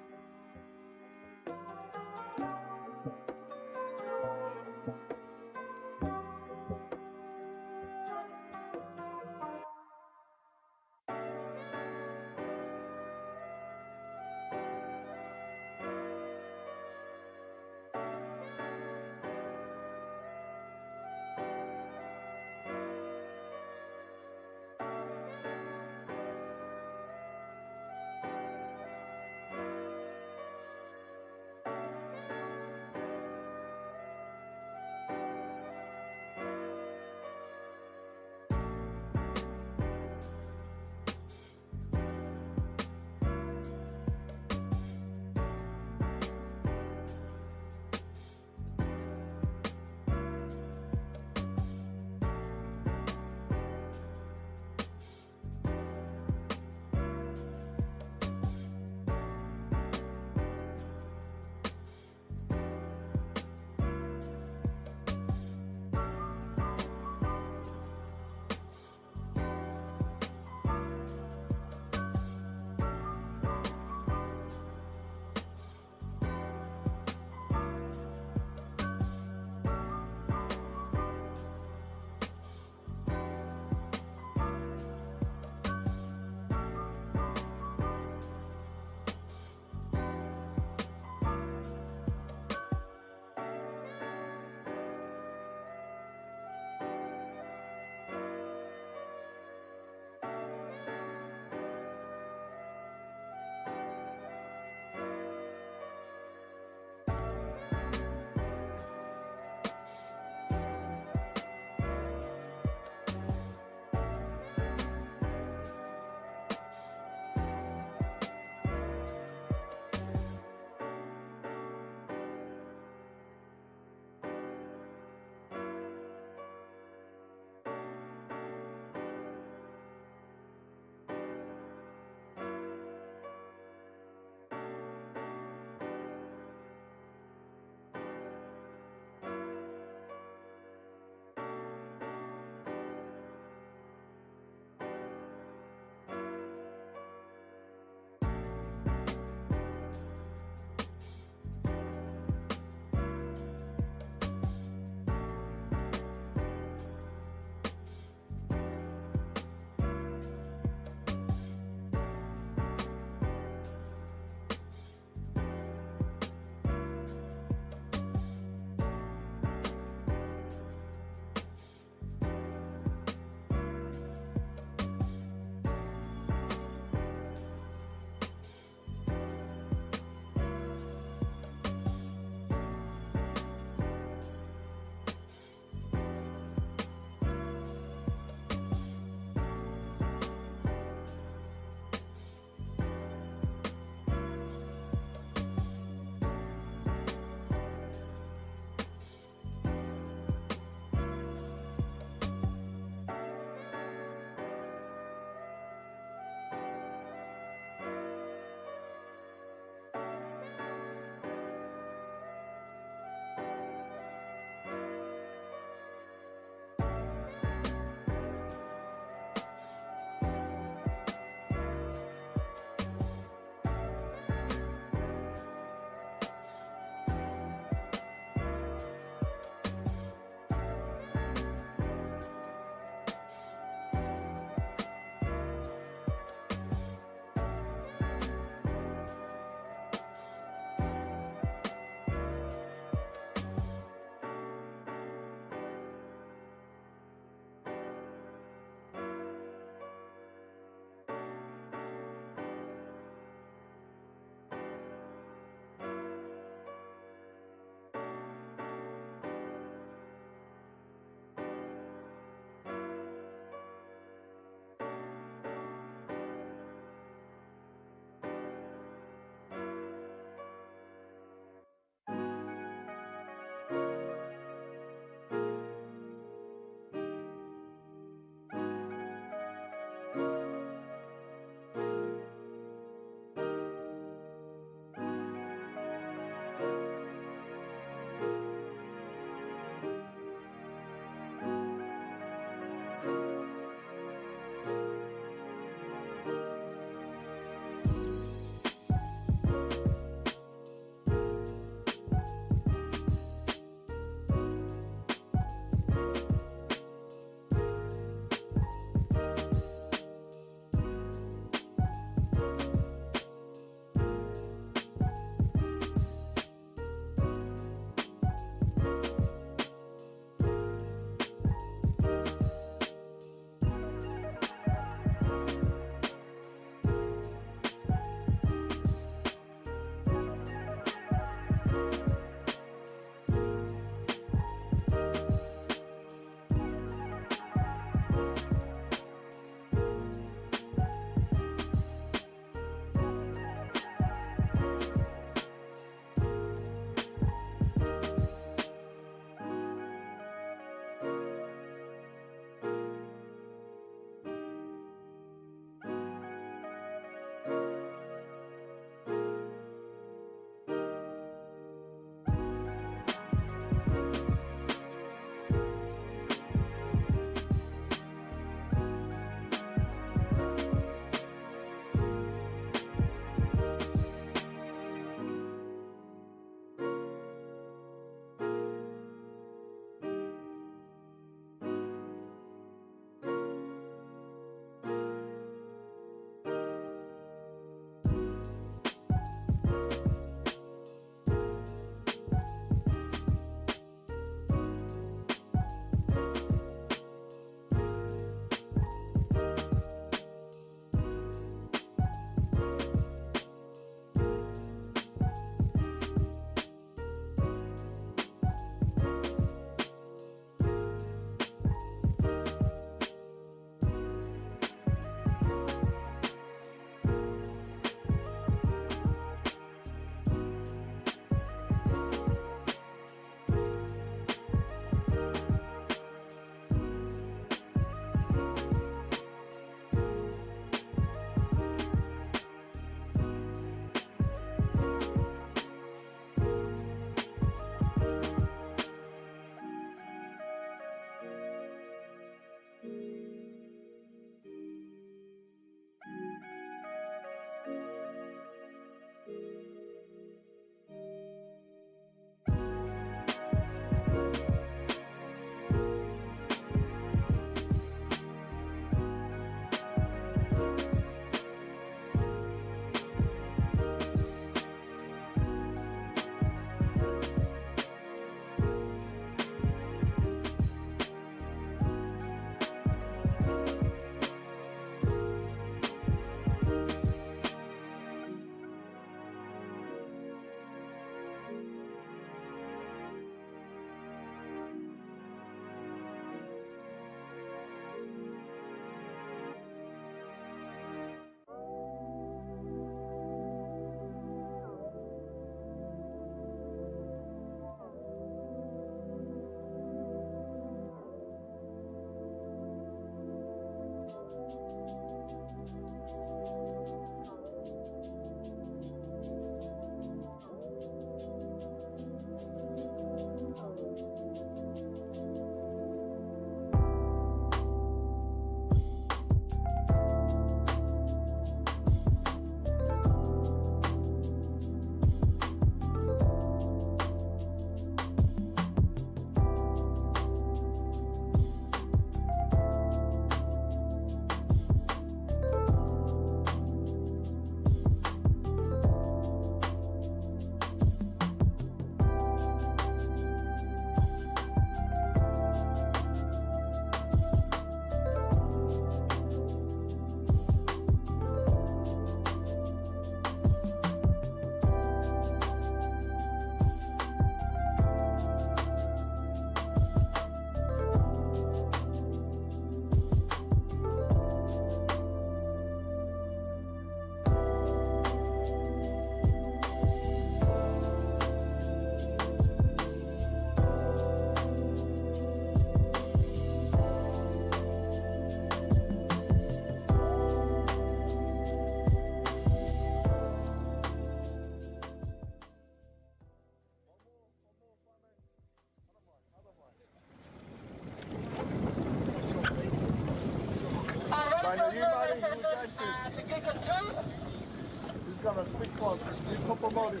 gonna speak for us. You Papa Māori.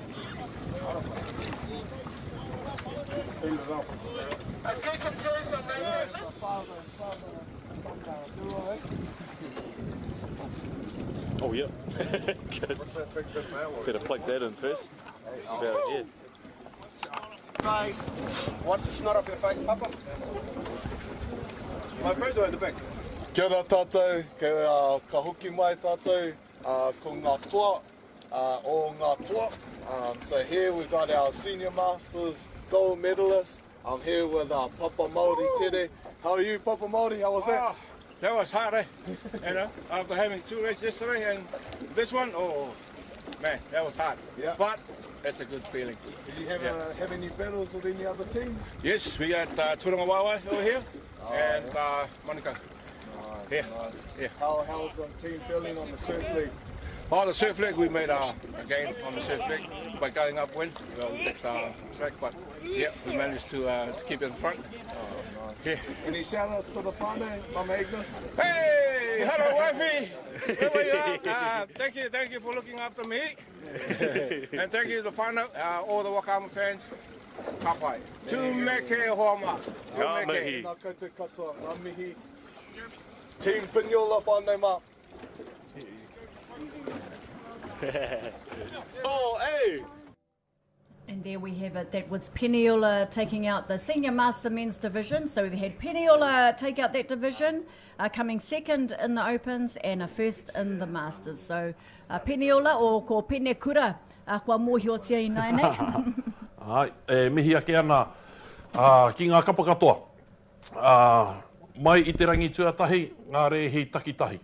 Oh yeah. Good. Better plug that in first. About it, Face. Wipe the snot off your face, Papa. My face or at the back? Kia ora tātou, ka hoki mai tātou, ko ngā toa, o ngā toa. So here we've got our Senior Masters gold medalists. I'm here with Papa Māori Tere. How are you, Papa Māori? How was that? That was hard, eh? You know, after having 2 races yesterday and this one, oh man, that was hard. Yeah. But it's a good feeling. Did you have any battles with any other teams? Yes, we got Turinga Wawa over here and Monica. Nice, Yeah. nice. Yeah. How's the team feeling on the surf league? Oh, the surf leg, we made a game on the surf leg by going upwind. Well, we picked track, but yeah, we managed to keep it in front. Oh, nice. Yeah. Any shout outs to the whānau, Mama Agnes? Hey, hello, wifey. Where you are? Thank you for looking after me. And thank you to the whānau, all the Waka Ama fans. Ka pai. Tu meke hoama. Ngā mihi. Nā koutou katoa, ngā mihi. Team Pinyola whānau mā. Oh, hey! And there we have it. That was Peniola taking out the Senior Master Men's Division. So we had Peniola take out that division, coming second in the Opens and a first in the Masters. So Peniola o ko Pene Kura, kua mōhio tia i nai nei. Ai, mihi ake ana ki ngā kapa katoa. Mai i te rangi tuatahi, ngā rehi takitahi.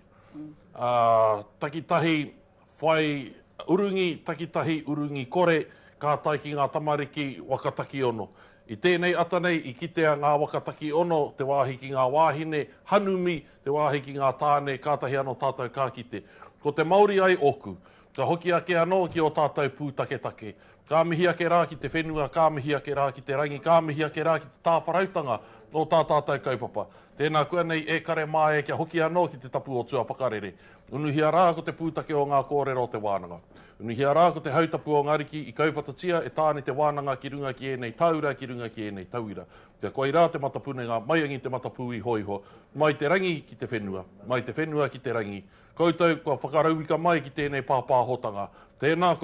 Takitahi whai urungi, takitahi urungi kore, ka tai ki ngā tamariki wakataki ono. I tēnei atanei, i kitea ngā wakataki ono, te wāhi ki ngā wāhine, hanumi, te wāhi ki ngā tāne, kātahi anō tātou kākite. Ko te Māori ai oku, ka hoki ake anō ki o tātou pūtaketake. Ka mihi ake rā ki te whenua, ka mihi ake rā ki te rangi, ka mihi ake rā ki te tāwharautanga o tā tātou kaupapa. Tēnā kua nei e kare mai kia hoki anō ki te tapu o tua whakarere. Unuhia rā ko te pūtake o ngā kōrero o te wānanga. Unuhia rā ko te hautapu o ngariki i kauwhatatia e tāne te wānanga ki runga ki enei taura, ki runga ki enei tauira. Te koi rā te matapunenga, mai angi te matapui hoiho, mai te rangi ki te whenua, mai te whenua ki te rangi. Koutou, kua whakarauika mai ki tēnei pāpāhotanga. Tēnā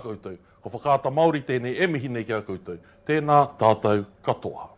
koutou, ko whakaata Māori tēnei e mihi nei kia koutou. Tēnā tātou katoa.